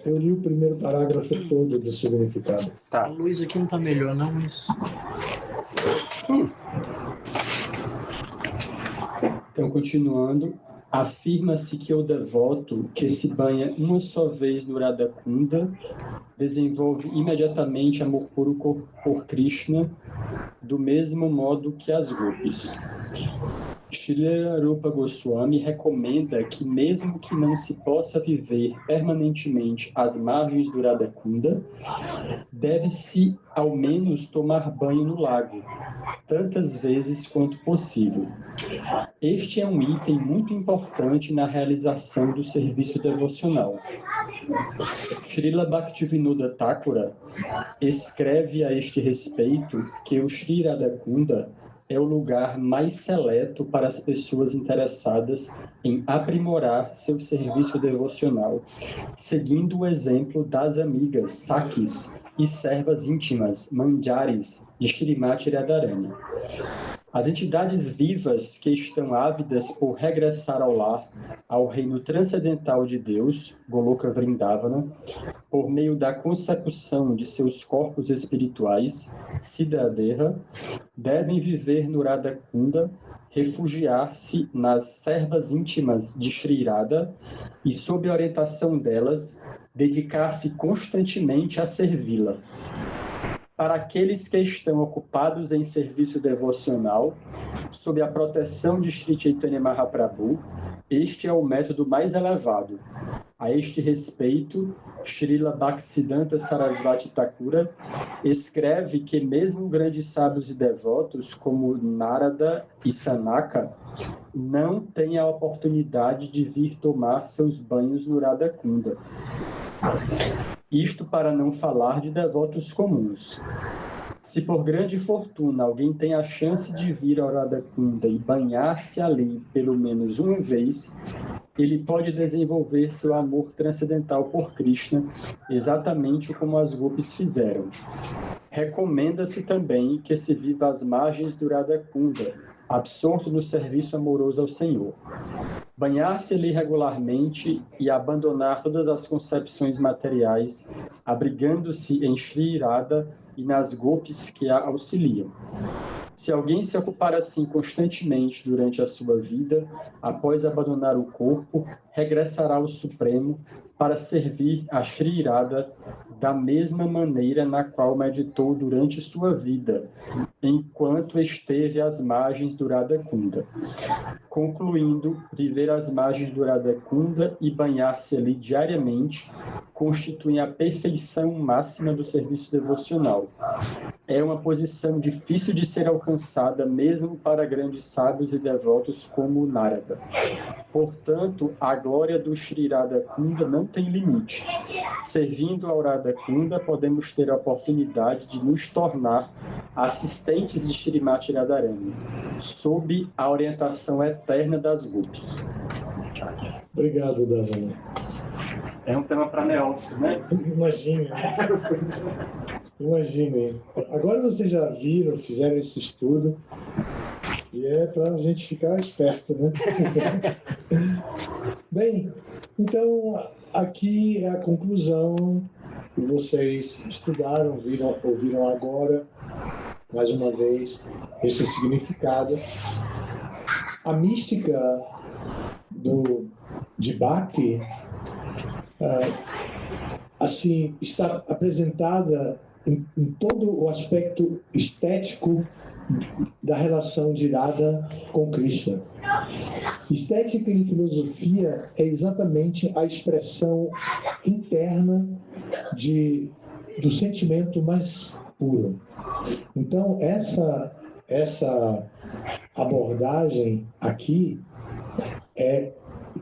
Eu li o primeiro parágrafo todo do significado. Tá. A luz aqui não tá melhor, não, mas... Então, continuando, afirma-se que o devoto que se banha uma só vez no Radha Kunda desenvolve imediatamente amor puro por Krishna, do mesmo modo que as gopis. Srila Rupa Goswami recomenda que, mesmo que não se possa viver permanentemente às margens do Radha Kunda, deve-se ao menos tomar banho no lago, tantas vezes quanto possível. Este é um item muito importante na realização do serviço devocional. Srila Bhaktivinoda Thakura escreve a este respeito que o Sri Radha Kunda é o lugar mais seleto para as pessoas interessadas em aprimorar seu serviço devocional, seguindo o exemplo das amigas Sakis e servas íntimas Manjaris de Shrimati Radharani. As entidades vivas que estão ávidas por regressar ao lar, ao reino transcendental de Deus, Goloka Vrindavana, por meio da consecução de seus corpos espirituais, Siddhadeha, devem viver no Radha Kunda, refugiar-se nas servas íntimas de Sri Radha e, sob a orientação delas, dedicar-se constantemente a servi-la. Para aqueles que estão ocupados em serviço devocional, sob a proteção de Sri Chaitanya Mahaprabhu, este é o método mais elevado. A este respeito, Srila Bhaktisiddhanta Sarasvati Thakura escreve que mesmo grandes sábios e devotos, como Narada e Sanaka, não têm a oportunidade de vir tomar seus banhos no Radha Kunda. Isto para não falar de devotos comuns. Se por grande fortuna alguém tem a chance de vir ao Radha Kunda e banhar-se ali pelo menos uma vez, ele pode desenvolver seu amor transcendental por Krishna, exatamente como as gopis fizeram. Recomenda-se também que se viva às margens do Radha Kunda, absorto no serviço amoroso ao Senhor. Banhar-se ali regularmente e abandonar todas as concepções materiais, abrigando-se em Sri Radha e nas gopis que a auxiliam. Se alguém se ocupar assim constantemente durante a sua vida, após abandonar o corpo, regressará ao Supremo para servir a Sri Radha da mesma maneira na qual meditou durante sua vida, enquanto esteve às margens do Radha Kunda. Concluindo, viver às margens do Radha Kunda e banhar-se ali diariamente constituem a perfeição máxima do serviço devocional. É uma posição difícil de ser alcançada mesmo para grandes sábios e devotos como Narada. Portanto, a glória do Sri Radha Kunda não tem limite. Servindo ao Radha Kunda, podemos ter a oportunidade de nos tornar assistentes de Shrimati Radharani, sob a orientação eterna das gopis. Obrigado, Davana. É um tema para neófito, né? Imagine. Imagine. Agora vocês já viram, fizeram esse estudo, e é para a gente ficar esperto, né? Bem, então aqui é a conclusão que vocês estudaram, ouviram agora, mais uma vez, esse significado. A mística de Bhakti assim, está apresentada em todo o aspecto estético da relação de Radha com Krishna. Estética em filosofia é exatamente a expressão interna do sentimento mais puro. Então, essa abordagem aqui é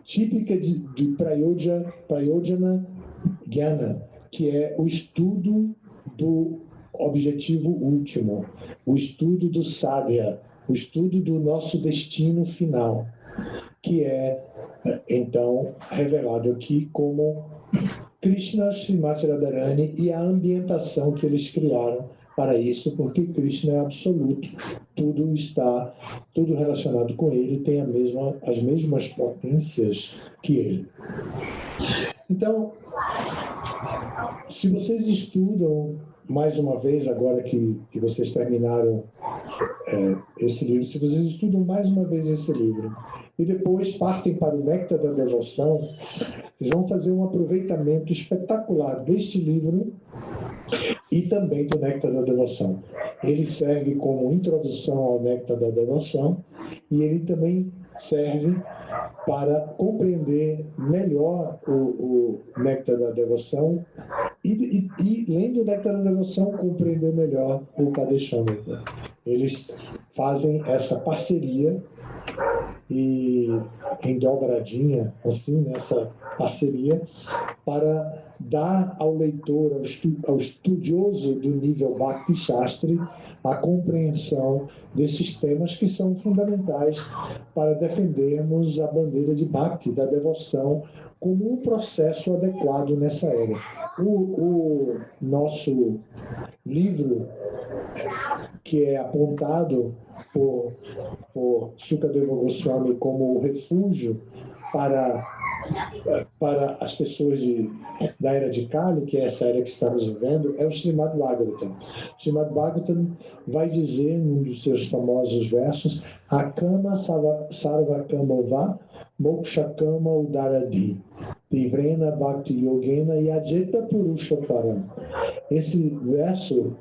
típica de Prayojana Jnana, que é o estudo do objetivo último, o estudo do sadhya, o estudo do nosso destino final, que é, então, revelado aqui como Krishna, Srimati Radharani e a ambientação que eles criaram para isso, porque Krishna é absoluto, tudo relacionado com ele tem as mesmas potências que ele. Então, se vocês estudam, mais uma vez, agora que vocês terminaram esse livro, se vocês estudam mais uma vez esse livro, e depois partem para o Néctar da Devoção, vocês vão fazer um aproveitamento espetacular deste livro e também do Néctar da Devoção. Ele serve como introdução ao Néctar da Devoção e ele também serve para compreender melhor o Néctar da Devoção e lendo o Néctar da Devoção, compreender melhor o Padeshamrita. Eles fazem essa parceria e em dobradinha, assim, nessa parceria, para dar ao leitor, ao estudioso do nível Bhakti Shastri, a compreensão desses temas que são fundamentais para defendermos a bandeira de Bhakti, da devoção, como um processo adequado nessa era. O nosso livro, que é apontado por Sukadeva Goswami como o refúgio para as pessoas da era de Kali, que é essa era que estamos vivendo, é o Srimad Bhagavatam. O Srimad Bhagavatam vai dizer, num dos seus famosos versos, Akama Sarva Kamova Moksha Kama Udaradi Tivrena Bhakti Yogena Yajeta Purusha Param. Esse verso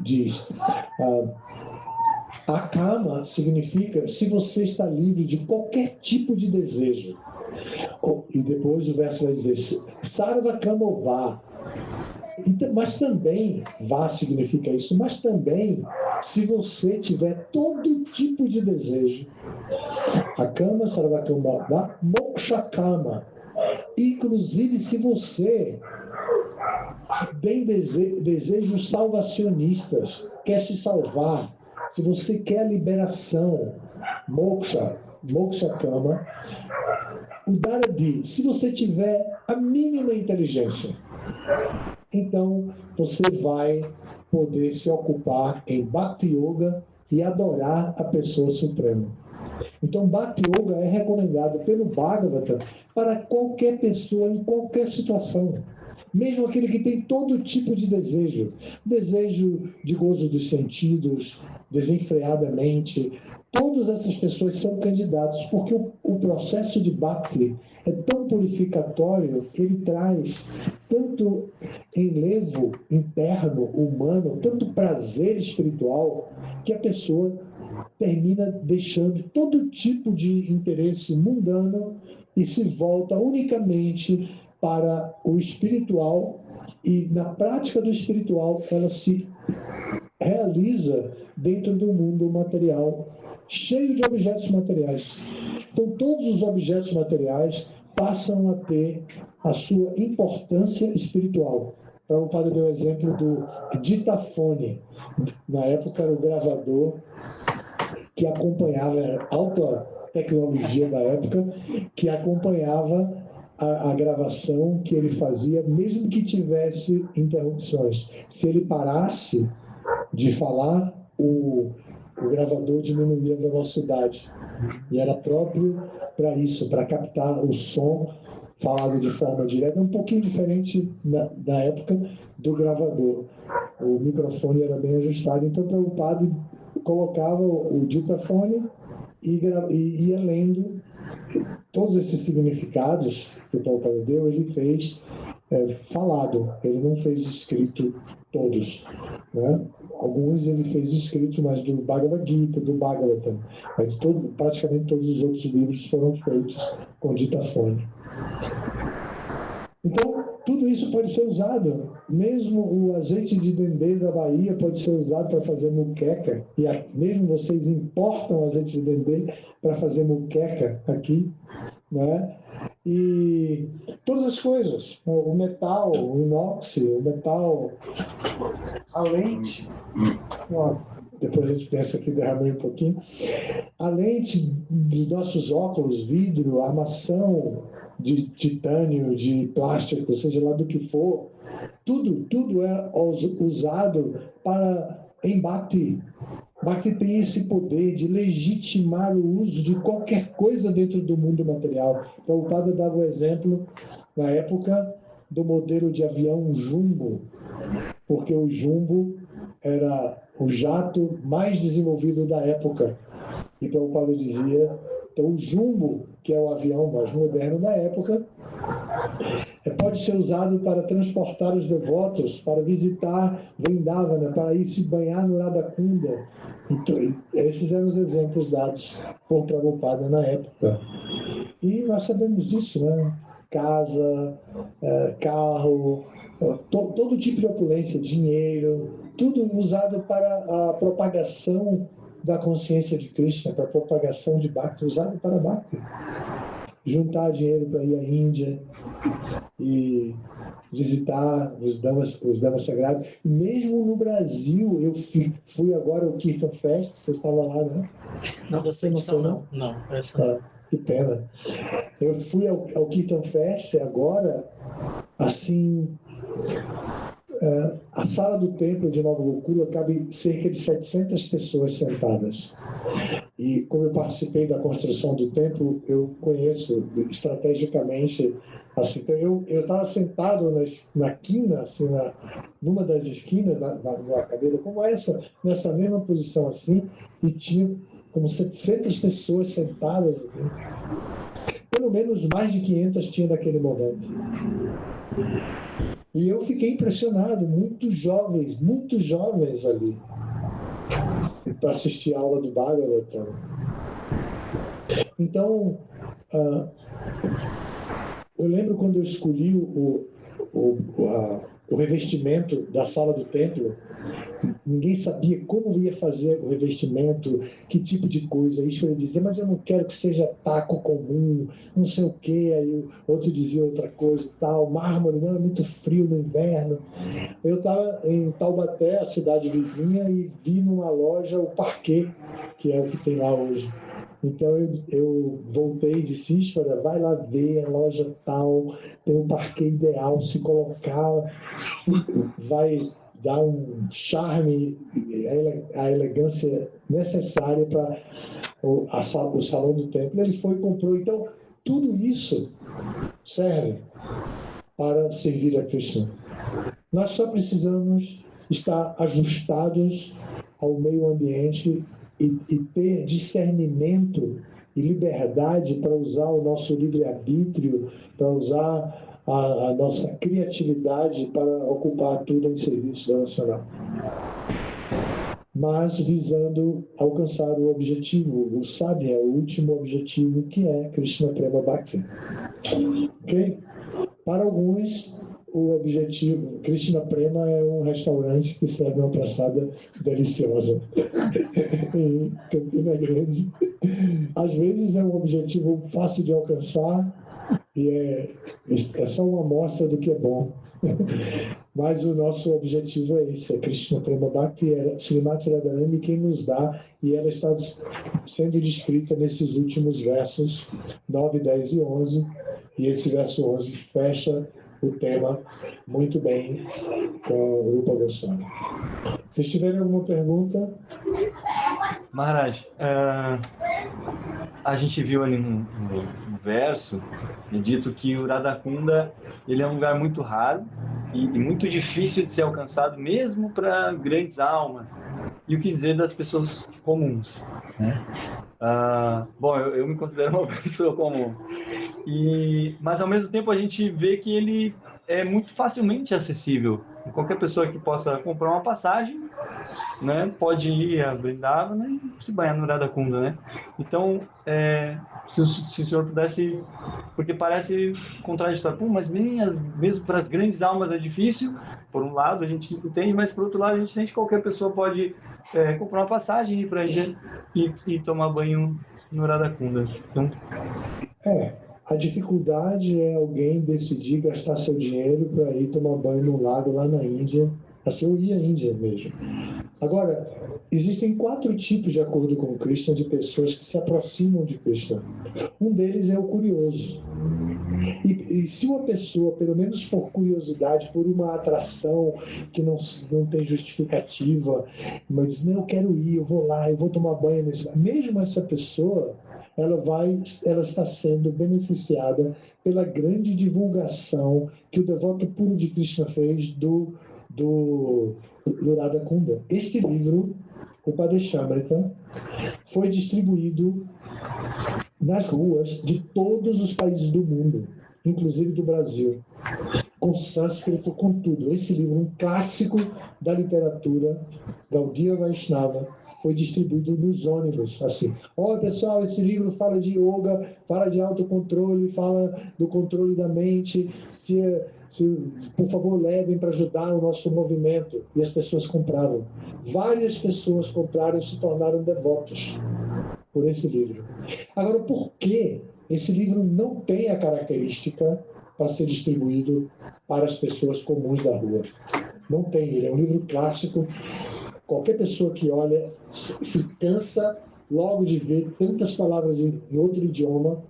diz... Akama significa se você está livre de qualquer tipo de desejo. E depois o verso vai dizer Sarva Kamova. Mas também, vá significa isso, mas também se você tiver todo tipo de desejo. Akama Sarva Kamova Moksha Kama. Inclusive se você tem desejos salvacionistas, quer se salvar, se você quer a liberação, moksha kama, o Daradi, se você tiver a mínima inteligência, então você vai poder se ocupar em Bhakti Yoga e adorar a pessoa suprema. Então, Bhakti Yoga é recomendado pelo Bhagavata para qualquer pessoa, em qualquer situação. Mesmo aquele que tem todo tipo de desejo de gozo dos sentidos, desenfreadamente, todas essas pessoas são candidatos, porque o processo de Bhakti é tão purificatório, ele traz tanto enlevo interno, humano, tanto prazer espiritual, que a pessoa termina deixando todo tipo de interesse mundano e se volta unicamente para o espiritual, e na prática do espiritual ela se realiza dentro do mundo material, cheio de objetos materiais. Então todos os objetos materiais passam a ter a sua importância espiritual. Prabhupada deu o exemplo do ditafone. Na época era o gravador que acompanhava, era alta tecnologia da época, que acompanhava a gravação que ele fazia, mesmo que tivesse interrupções. Se ele parasse de falar, o gravador diminuía a velocidade. E era próprio para isso, para captar o som falado de forma direta, um pouquinho diferente da época do gravador. O microfone era bem ajustado, então o Prabhupada colocava o ditafone e ia lendo todos esses significados que o Prabhupada deu, ele fez falado, ele não fez escrito todos, né? Alguns ele fez escrito, mas do Bhagavad Gita, do Bhagavatam, mas praticamente todos os outros livros foram feitos com ditafone. Então, tudo isso pode ser usado. Mesmo o azeite de dendê da Bahia pode ser usado para fazer muqueca. E mesmo vocês importam azeite de dendê para fazer muqueca aqui, né? E todas as coisas, o metal, o inox, o metal, a lente, depois a gente pensa aqui, derramei um pouquinho, a lente dos nossos óculos, vidro, armação de titânio, de plástico, seja lá do que for, tudo é usado para embate. Bhakti tem esse poder de legitimar o uso de qualquer coisa dentro do mundo material. Prabhupada dava o exemplo, na época, do modelo de avião Jumbo, porque o Jumbo era o jato mais desenvolvido da época. E Prabhupada dizia, então o Jumbo, que é o avião mais moderno da época, pode ser usado para transportar os devotos, para visitar Vrindavana, para ir se banhar no Radha-kunda. Então, esses eram os exemplos dados por Prabhupada na época. E nós sabemos disso, né? Casa, carro, todo tipo de opulência, dinheiro, tudo usado para a propagação da consciência de Krishna, para a propagação de Bhakti, usado para Bhakti. juntar dinheiro para ir à Índia e visitar os Damas Sagrados. Mesmo no Brasil, eu fui agora ao Kirtan Fest, você estava lá, né? Não, dessa edição não. Não, essa não. Que pena. Eu fui ao Kirtan Fest agora, assim, a sala do templo de Nova Gokula cabe cerca de 700 pessoas sentadas. E como eu participei da construção do templo, eu conheço estrategicamente, assim, então eu estava sentado na quina, assim, numa das esquinas numa cadeira como essa, nessa mesma posição assim, e tinha como 700 pessoas sentadas, assim. Pelo menos mais de 500 tinha naquele momento. E eu fiquei impressionado, muito jovens ali, para assistir a aula do Bhagavatam. Então, eu lembro quando eu escolhi o revestimento da sala do templo, ninguém sabia como ia fazer o revestimento, que tipo de coisa. Isso ele dizia, mas eu não quero que seja taco comum, não sei o quê. Aí o outro dizia outra coisa e tal. Mármore, não, é muito frio no inverno. Eu estava em Taubaté, a cidade vizinha, e vi numa loja o parquet, que é o que tem lá hoje. Então eu voltei e disse, Ishvara, vai lá ver a loja tal, tem um parquet ideal, se colocar, vai dar um charme, a elegância necessária para o salão do templo. Ele foi e comprou. Então, tudo isso serve para servir a Krishna. Nós só precisamos estar ajustados ao meio ambiente e ter discernimento e liberdade para usar o nosso livre-arbítrio, para usar a nossa criatividade para ocupar tudo em serviço devocional. Mas visando alcançar o objetivo, o sadhya, o último objetivo, que é Krishna Prema Bhakti. Ok? Para alguns, o objetivo, Krishna Prema é um restaurante que serve uma praçada deliciosa em Campina Grande. Às vezes é um objetivo fácil de alcançar e é só uma amostra do que é bom. Mas o nosso objetivo é esse, é Krishna Prema Bhakti, é Srimati Radharani quem nos dá, e ela está sendo descrita nesses últimos versos 9, 10 e 11, e esse verso 11 fecha o tema muito bem com o Rupa Goswami. Se tiverem alguma pergunta? Maharaj, a gente viu ali no verso, é dito que o Radhakunda ele é um lugar muito raro e muito difícil de ser alcançado, mesmo para grandes almas. E o que dizer das pessoas comuns, né? Bom, eu me considero uma pessoa comum. Mas, ao mesmo tempo, a gente vê que ele é muito facilmente acessível. Qualquer pessoa que possa comprar uma passagem, né, pode ir a Vrindavan e se banhar no Radhakunda, né? Então, se o senhor pudesse... Porque parece contraditório. Mas mesmo para as grandes almas é difícil. Por um lado, a gente entende, mas, por outro lado, a gente sente que qualquer pessoa pode comprar uma passagem, ir para a Índia e tomar banho no Radhakunda. Então... A dificuldade é alguém decidir gastar seu dinheiro para ir tomar banho no lago lá na Índia. Assim, eu ia à Índia mesmo. Agora, existem 4 tipos, de acordo com Krishna, de pessoas que se aproximam de Krishna. Um deles é o curioso. E se uma pessoa, pelo menos por curiosidade, por uma atração que não tem justificativa, mas diz, não, eu quero ir, eu vou lá, eu vou tomar banho nesse... Mesmo essa pessoa, ela está sendo beneficiada pela grande divulgação que o devoto puro de Krishna fez do Radhakunda. Este livro, o Padeshamrita, foi distribuído nas ruas de todos os países do mundo, inclusive do Brasil, com sânscrito, com tudo. Esse livro, um clássico da literatura Gaudiya Vaishnava, foi distribuído nos ônibus, assim. Pessoal, esse livro fala de yoga, fala de autocontrole, fala do controle da mente, por favor, levem para ajudar o nosso movimento. E as pessoas compraram. Várias pessoas compraram e se tornaram devotos por esse livro. Agora, por que esse livro não tem a característica para ser distribuído para as pessoas comuns da rua. Não tem, ele é um livro clássico. Qualquer pessoa que olha se cansa logo de ver tantas palavras em outro idioma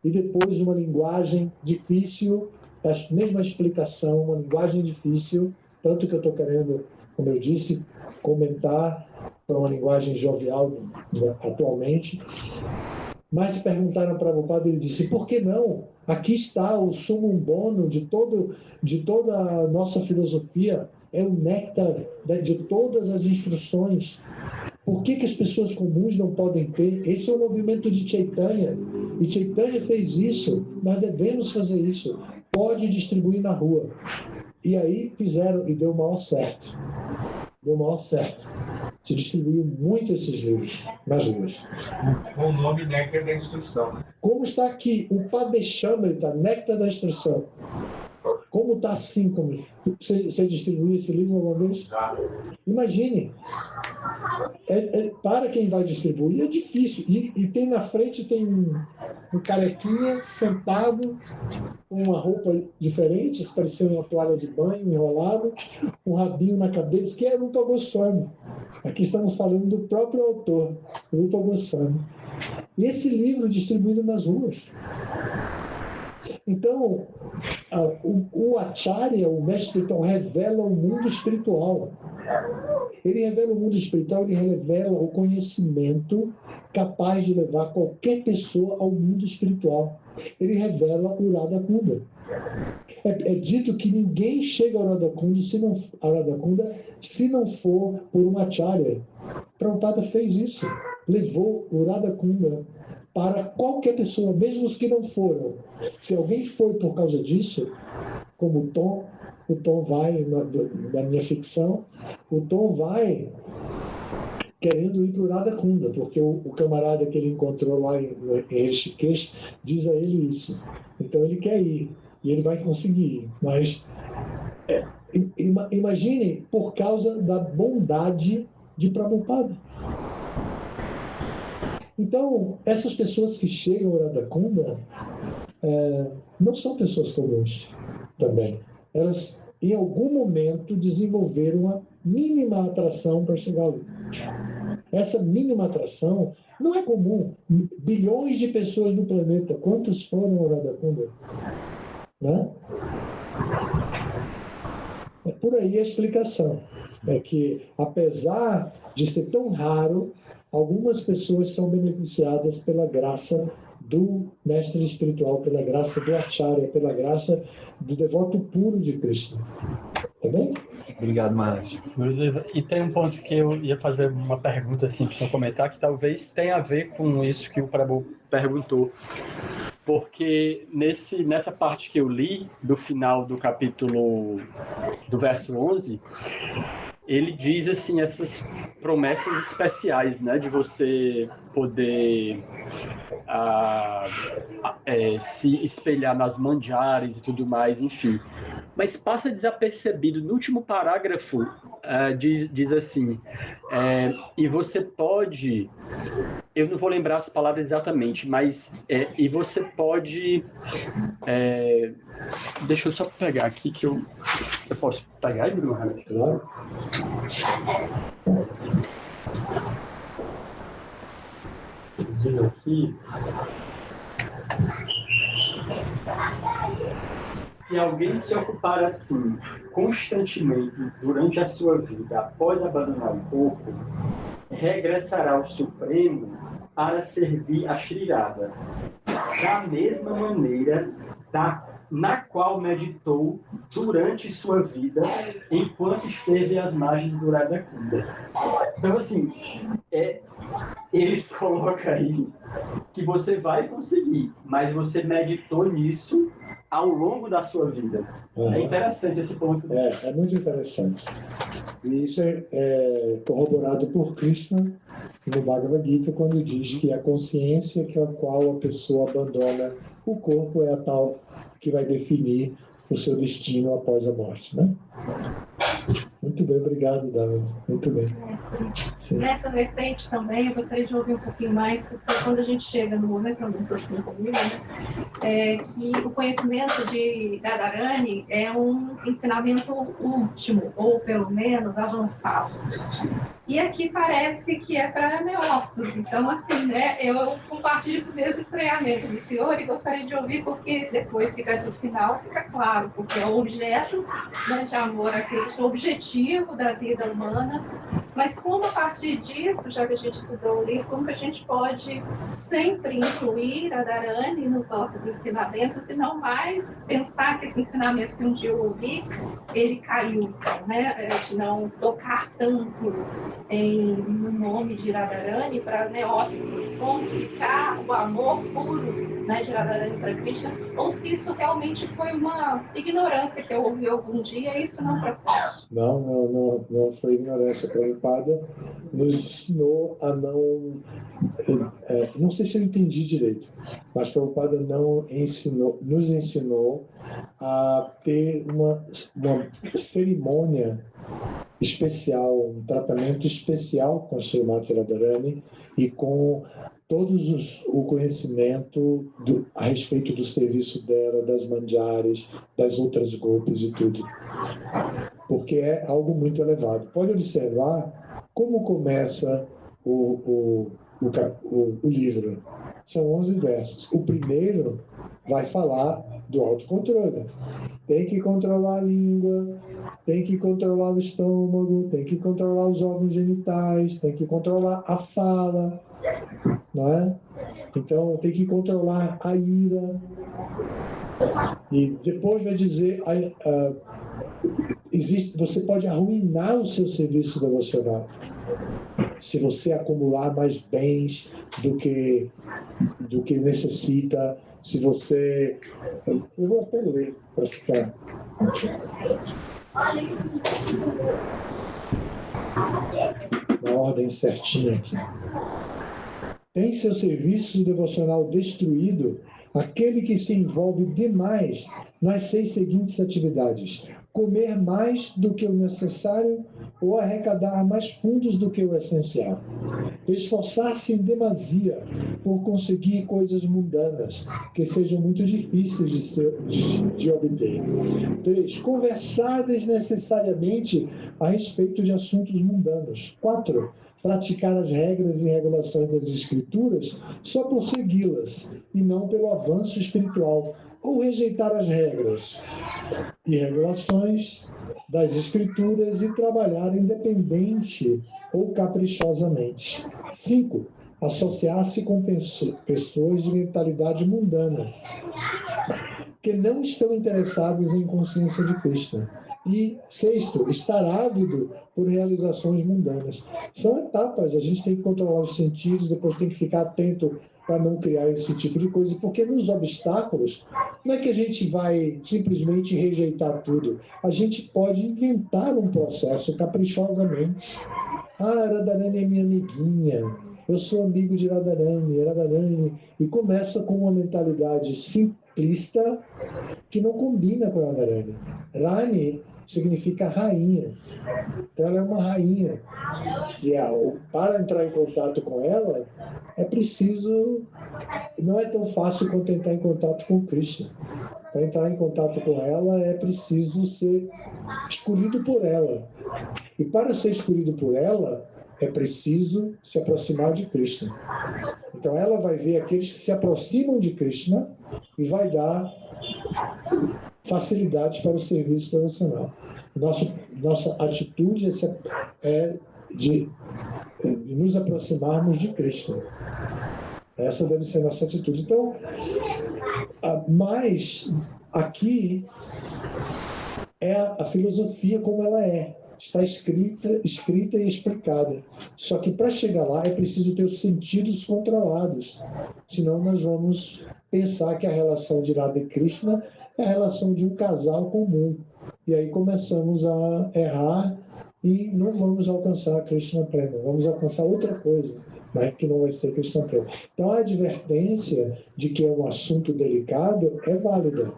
e depois uma linguagem difícil, a mesma explicação, uma linguagem difícil, tanto que eu estou querendo, como eu disse, comentar para uma linguagem jovial atualmente. Mas perguntaram para o padre, ele disse, por que não? Aqui está o sumum bonum de toda a nossa filosofia, é o néctar de todas as instruções. Por que as pessoas comuns não podem ter? Esse é o movimento de Chaitanya. E Chaitanya fez isso, nós devemos fazer isso. Pode distribuir na rua. E aí fizeram, e deu o maior certo. Deu o maior certo. Se distribuiu muito esses livros nas ruas. Com o nome Néctar da Instrução. Como está aqui, o Padeshamrita, Néctar da Instrução. Como está assim? Você distribuiu esse livro alguma vez? Imagine. Para quem vai distribuir é difícil. E tem na frente, tem um carequinha sentado com uma roupa diferente, parecendo uma toalha de banho enrolado, um rabinho na cabeça, que é Rupa Goswami. Aqui estamos falando do próprio autor, Rupa Goswami. E esse livro distribuído nas ruas. Então, o Acharya, o mestre espiritual, revela o mundo espiritual. Ele revela o mundo espiritual, ele revela o conhecimento capaz de levar qualquer pessoa ao mundo espiritual. Ele revela o Radha Kunda. É dito que ninguém chega ao Radha Kunda se não for por um Acharya. Prabhupada fez isso. Levou o Radha Kunda para qualquer pessoa, mesmo os que não foram. Se alguém foi por causa disso, como o Tom vai, na minha ficção, o Tom vai querendo ir para o Radha Kunda, porque o camarada que ele encontrou lá em Rishikesh diz a ele isso. Então ele quer ir, e ele vai conseguir. Mas imagine por causa da bondade de Prabhupada. Então, essas pessoas que chegam ao Radha Kunda não são pessoas comuns também. Elas, em algum momento, desenvolveram uma mínima atração para chegar ali. Essa mínima atração não é comum. Bilhões de pessoas no planeta, quantas foram ao Radha Kunda? Né? É por aí a explicação. É que, apesar de ser tão raro, algumas pessoas são beneficiadas pela graça do mestre espiritual, pela graça do Acharya, pela graça do devoto puro de Krishna. Tá bem? Obrigado, Maharaj. E tem um ponto que eu ia fazer uma pergunta assim, para comentar, que talvez tenha a ver com isso que o Prabhu perguntou. Porque nessa parte que eu li, do final do capítulo, do verso 11, ele diz assim, essas promessas especiais, né, de você poder se espelhar nas manjares e tudo mais, enfim. Mas passa desapercebido. No último parágrafo, diz assim, e você pode... Eu não vou lembrar as palavras exatamente, mas... e você pode... deixa eu só pegar aqui, que eu posso pegar aí, Bruno? Claro. Diz aqui... Se alguém se ocupar assim, constantemente, durante a sua vida, após abandonar o corpo, regressará ao Supremo para servir a Shri Radha, da mesma maneira na qual meditou durante sua vida, enquanto esteve às margens do Radha Kunda. Então, assim, ele coloca aí que você vai conseguir, mas você meditou nisso ao longo da sua vida. É interessante esse ponto. É muito interessante. E isso é corroborado por Krishna no Bhagavad Gita, quando diz que a consciência com a qual a pessoa abandona o corpo é a tal que vai definir o seu destino após a morte, né? Muito bem, obrigado, David. Muito bem. Sim. Nessa vertente também, eu gostaria de ouvir um pouquinho mais, porque quando a gente chega no momento, pelo menos assim comigo, né, é que o conhecimento de Radharani é um ensinamento último, ou pelo menos avançado. E aqui parece que é para neófitos. Então, assim, né, eu compartilho com esse estranhamento do senhor e gostaria de ouvir, porque depois fica no final, fica claro, porque é o objeto, né, de amor a Cristo, o objetivo da vida humana. Mas como a partir disso, já que a gente estudou o livro, como que a gente pode sempre incluir a Radharani nos nossos ensinamentos e não mais pensar que esse ensinamento que um dia eu ouvi, ele caiu, né? De não tocar tanto no nome de Radharani para neófitos, falsificar o amor puro, né, de Radharani para Krishna, ou se isso realmente foi uma ignorância que eu ouvi algum dia e isso não procede. Não foi ignorância. Prabhupada nos ensinou a não... não sei se eu entendi direito, mas Prabhupada nos ensinou a ter uma cerimônia especial, um tratamento especial com Srimati Radharani e com o conhecimento a respeito do serviço dela, das manjares, das outras golpes e tudo. Porque é algo muito elevado. Pode observar como começa o livro. São 11 versos. O primeiro vai falar do autocontrole. Tem que controlar a língua, tem que controlar o estômago, tem que controlar os órgãos genitais, tem que controlar a fala, não é? Então, tem que controlar a ira. E depois vai dizer... você pode arruinar o seu serviço devocional se você acumular mais bens do que necessita, se você... Eu vou até ler para ficar... na ordem certinha aqui. Tem seu serviço devocional destruído aquele que se envolve demais nas 6 seguintes atividades: comer mais do que o necessário ou arrecadar mais fundos do que o essencial. Esforçar-se em demasia por conseguir coisas mundanas que sejam muito difíceis de obter. 3. Conversar desnecessariamente a respeito de assuntos mundanos. 4. Praticar as regras e regulações das escrituras só por segui-las e não pelo avanço espiritual, ou rejeitar as regras e regulações das escrituras e trabalhar independente ou caprichosamente. 5. Associar-se com pessoas de mentalidade mundana, que não estão interessados em consciência de Krishna. E 6. Estar ávido por realizações mundanas. São etapas, a gente tem que controlar os sentidos, depois tem que ficar atento para não criar esse tipo de coisa, porque nos obstáculos, não é que a gente vai simplesmente rejeitar tudo, a gente pode inventar um processo caprichosamente. Radharani é minha amiguinha, eu sou amigo de Radharani, e começa com uma mentalidade simplista que não combina com Radharani. Rani significa rainha. Então ela é uma rainha. E para entrar em contato com ela, é preciso... Não é tão fácil quanto entrar em contato com Krishna. Para entrar em contato com ela, é preciso ser escolhido por ela. E para ser escolhido por ela, é preciso se aproximar de Krishna. Então ela vai ver aqueles que se aproximam de Krishna e vai dar facilidades para o serviço devocional. Nossa atitude é de nos aproximarmos de Krishna. Essa deve ser a nossa atitude. Então, mas aqui é a filosofia como ela é. Está escrita e explicada. Só que para chegar lá é preciso ter os sentidos controlados. Senão nós vamos pensar que a relação de Radha e Krishna é a relação de um casal comum. E aí começamos a errar e não vamos alcançar a Krishna plena. Vamos alcançar outra coisa. mas que não vai ser cristão pleno. Então, a advertência de que é um assunto delicado é válida,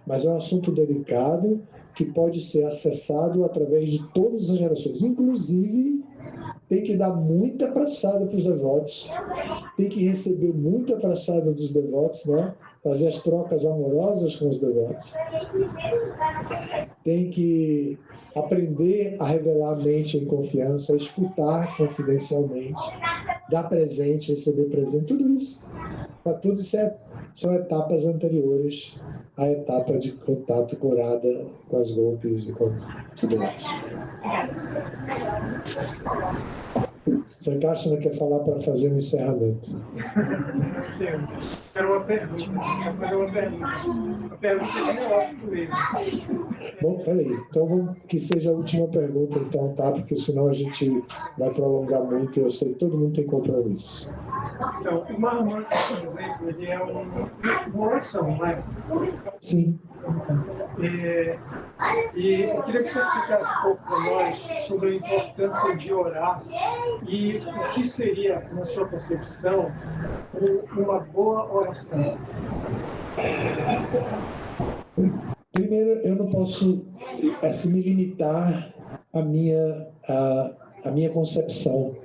mas é um assunto delicado que pode ser acessado através de todas as gerações. Inclusive, tem que dar muita abraçada para os devotos, tem que receber muita abraçada dos devotos, né? Fazer as trocas amorosas com os devotos. Tem que aprender a revelar a mente em confiança, escutar confidencialmente, dar presente, receber presente, tudo isso. Para tudo isso são etapas anteriores à etapa de contato curada com as golpes e com tudo mais. O Sr. Castro quer falar para fazer um encerramento. Sim, era uma pergunta. A pergunta é geográfica mesmo. Bom, peraí. Então, vamos que seja a última pergunta, então, tá? Porque senão a gente vai prolongar muito e eu sei que todo mundo tem compromisso. Então, o Mahamanta, por exemplo, ele é uma oração, não é? Sim. E eu queria que você explicasse um pouco para nós sobre a importância de orar e o que seria, na sua concepção, uma boa oração. Primeiro, eu não posso me limitar à minha concepção,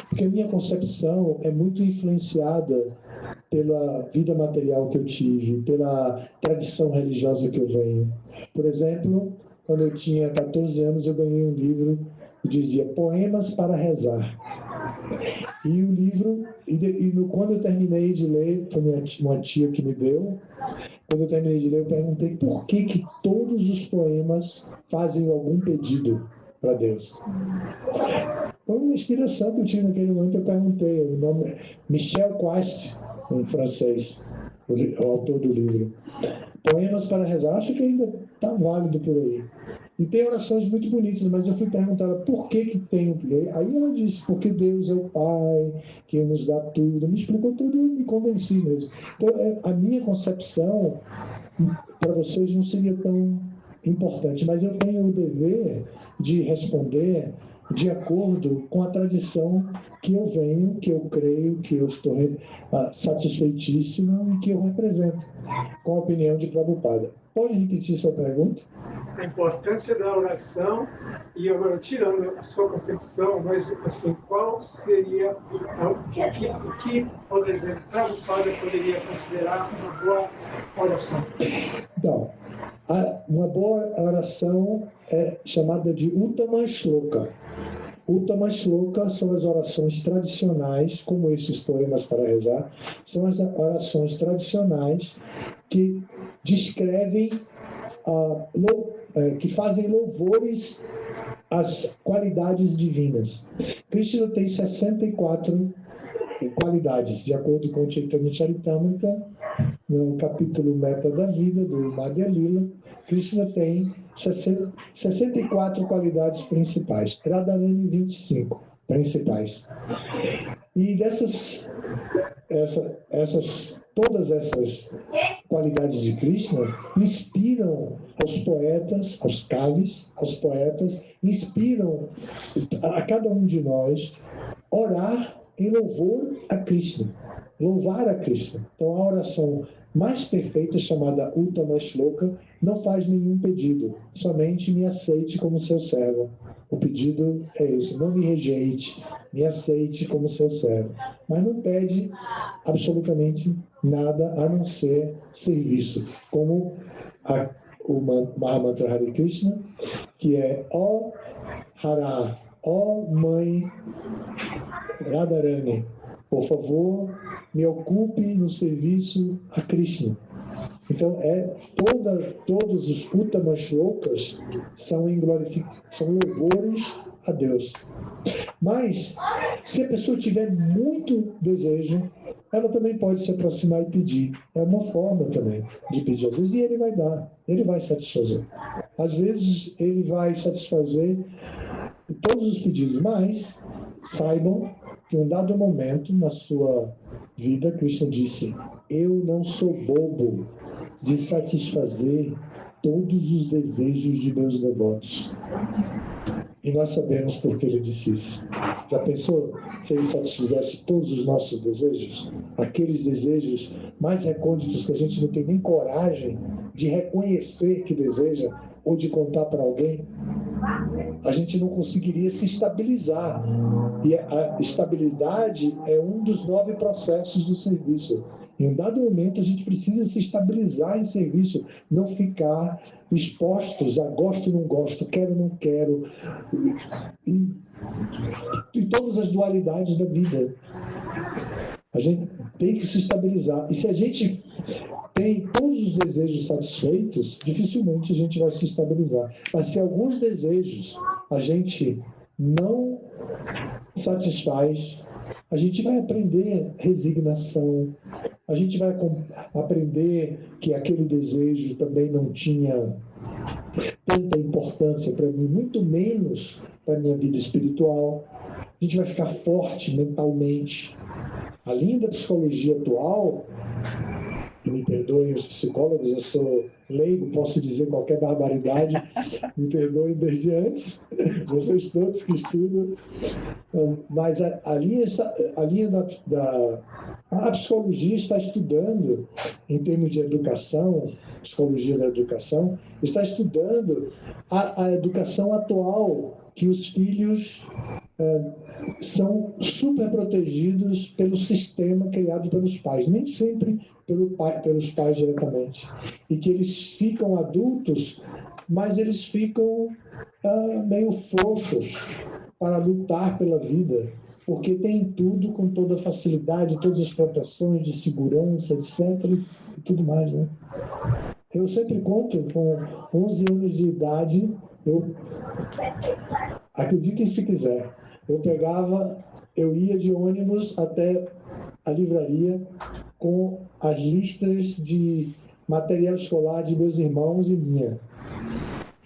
porque a minha concepção é muito influenciada pela vida material que eu tive, pela tradição religiosa que eu venho. Por exemplo, quando eu tinha 14 anos, eu ganhei um livro que dizia Poemas para Rezar. E o livro, quando eu terminei de ler, foi uma tia que me deu, quando eu terminei de ler, eu perguntei por que todos os poemas fazem algum pedido para Deus. Foi uma inspiração que eu tive naquele momento, eu perguntei. O nome é Michel Quast, em francês, o autor do livro. Poemas para Rezar, acho que ainda está válido por aí. E tem orações muito bonitas, mas eu fui perguntar por que tenho que ler. Aí ela disse, porque Deus é o Pai, que nos dá tudo. Me explicou tudo e eu me convenci mesmo. Então, a minha concepção, para vocês, não seria tão importante, mas eu tenho o dever de responder de acordo com a tradição que eu venho, que eu creio, que eu estou satisfeitíssimo e que eu represento, com a opinião de Prabhupada. Pode repetir sua pergunta? A importância da oração e agora tirando a sua concepção, mas assim, qual seria o que, por exemplo, Prabhupada poderia considerar uma boa oração? Então, uma boa oração é chamada de Uttama Shloka. Uttama Shloka são as orações tradicionais, como esses poemas para rezar, são as orações tradicionais que descrevem, que fazem louvores às qualidades divinas. Krishna tem 64 qualidades, de acordo com o Chaitanya Charitamrita, no capítulo Meta da Vida, do Madhya Lila. Krishna tem 64 qualidades principais, Radharani 25 principais. E todas essas qualidades de Krishna inspiram aos poetas, aos kavis, aos poetas, inspiram a cada um de nós orar em louvor a Krishna, louvar a Krishna. Então a oração mais perfeita, chamada Uttama Shloka, não faz nenhum pedido, somente me aceite como seu servo. O pedido é esse, não me rejeite, me aceite como seu servo. Mas não pede absolutamente nada a não ser serviço, como o Mahamantra Hare Krishna, que é ó Hara, ó Mãe Radharani, por favor, me ocupe no serviço a Krishna. Então, todos os Uttama Shlokas são louvores a Deus. Mas, se a pessoa tiver muito desejo, ela também pode se aproximar e pedir. É uma forma também de pedir a Deus, e ele vai dar, ele vai satisfazer. Às vezes, ele vai satisfazer todos os pedidos, mas saibam que em um dado momento na sua vida, Krishna disse, eu não sou bobo de satisfazer todos os desejos de meus devotos. E nós sabemos por que ele disse isso. Já pensou se ele satisfizesse todos os nossos desejos? Aqueles desejos mais recônditos que a gente não tem nem coragem de reconhecer que deseja ou de contar para alguém? A gente não conseguiria se estabilizar. E a estabilidade é um dos 9 processos do serviço. Em um dado momento, a gente precisa se estabilizar em serviço, não ficar expostos a gosto, não gosto, quero, não quero, e todas as dualidades da vida. A gente tem que se estabilizar. E se a gente tem todos os desejos satisfeitos, dificilmente a gente vai se estabilizar. Mas se alguns desejos a gente não satisfaz, a gente vai aprender resignação, a gente vai aprender que aquele desejo também não tinha tanta importância para mim, muito menos para a minha vida espiritual. A gente vai ficar forte mentalmente. A linha da psicologia atual, e me perdoem os psicólogos, eu sou leigo, posso dizer qualquer barbaridade, me perdoem desde antes, vocês todos que estudam, mas a linha a psicologia está estudando, em termos de educação, psicologia da educação, está estudando a educação atual, que os filhos são super protegidos pelo sistema criado pelos pais, nem sempre pelos pais diretamente, e que eles ficam adultos, mas eles ficam meio frouxos para lutar pela vida, porque tem tudo com toda facilidade, todas as proteções de segurança, etc, e tudo mais, né? Eu sempre conto, com 11 anos de idade, acreditem se quiser, eu ia de ônibus até a livraria com as listas de material escolar de meus irmãos e minha.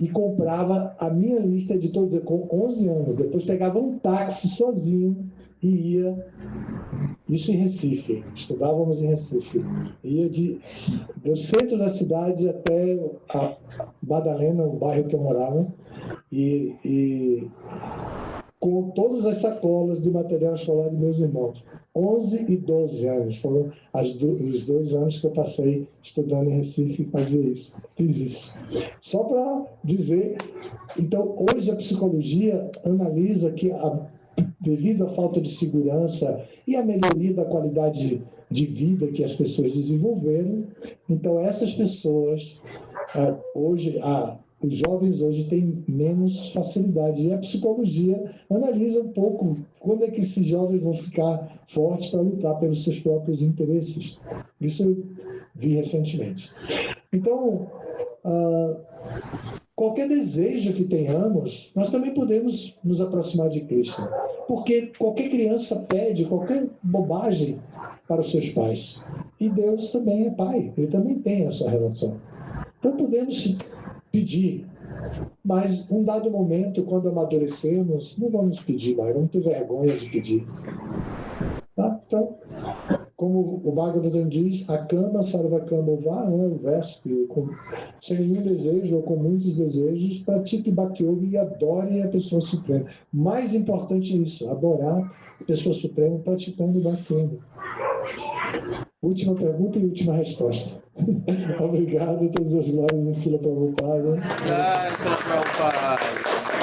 E comprava a minha lista de todos, com 11 anos. Depois pegava um táxi sozinho e ia, isso em Recife, estudávamos em Recife. Ia do centro da cidade até a Madalena, o bairro que eu morava, e com todas as sacolas de material escolar de meus irmãos. 11 e 12 anos, foram os 2 anos que eu passei estudando em Recife e fiz isso. Só para dizer, então, hoje a psicologia analisa que, devido à falta de segurança e à melhoria da qualidade de vida que as pessoas desenvolveram, então essas pessoas, os jovens hoje têm menos facilidade. E a psicologia analisa um pouco quando é que esses jovens vão ficar fortes para lutar pelos seus próprios interesses. Isso eu vi recentemente. Então, qualquer desejo que tenhamos, nós também podemos nos aproximar de Cristo. Porque qualquer criança pede qualquer bobagem para os seus pais. E Deus também é pai, ele também tem essa relação. Então podemos pedir, mas um dado momento, quando amadurecemos, não vamos pedir mais, vamos ter vergonha de pedir. Tá? Então, como o Bhagavatam diz, a cama sarva kama vá, o verso, sem nenhum desejo ou com muitos desejos, pratique Bhakti Yoga e adore a pessoa suprema. Mais importante é isso, adorar a pessoa suprema praticando Bhakti Yoga. Última pergunta e última resposta. Obrigado a todas as glórias do Srila Prabhupada. Srila Prabhupada.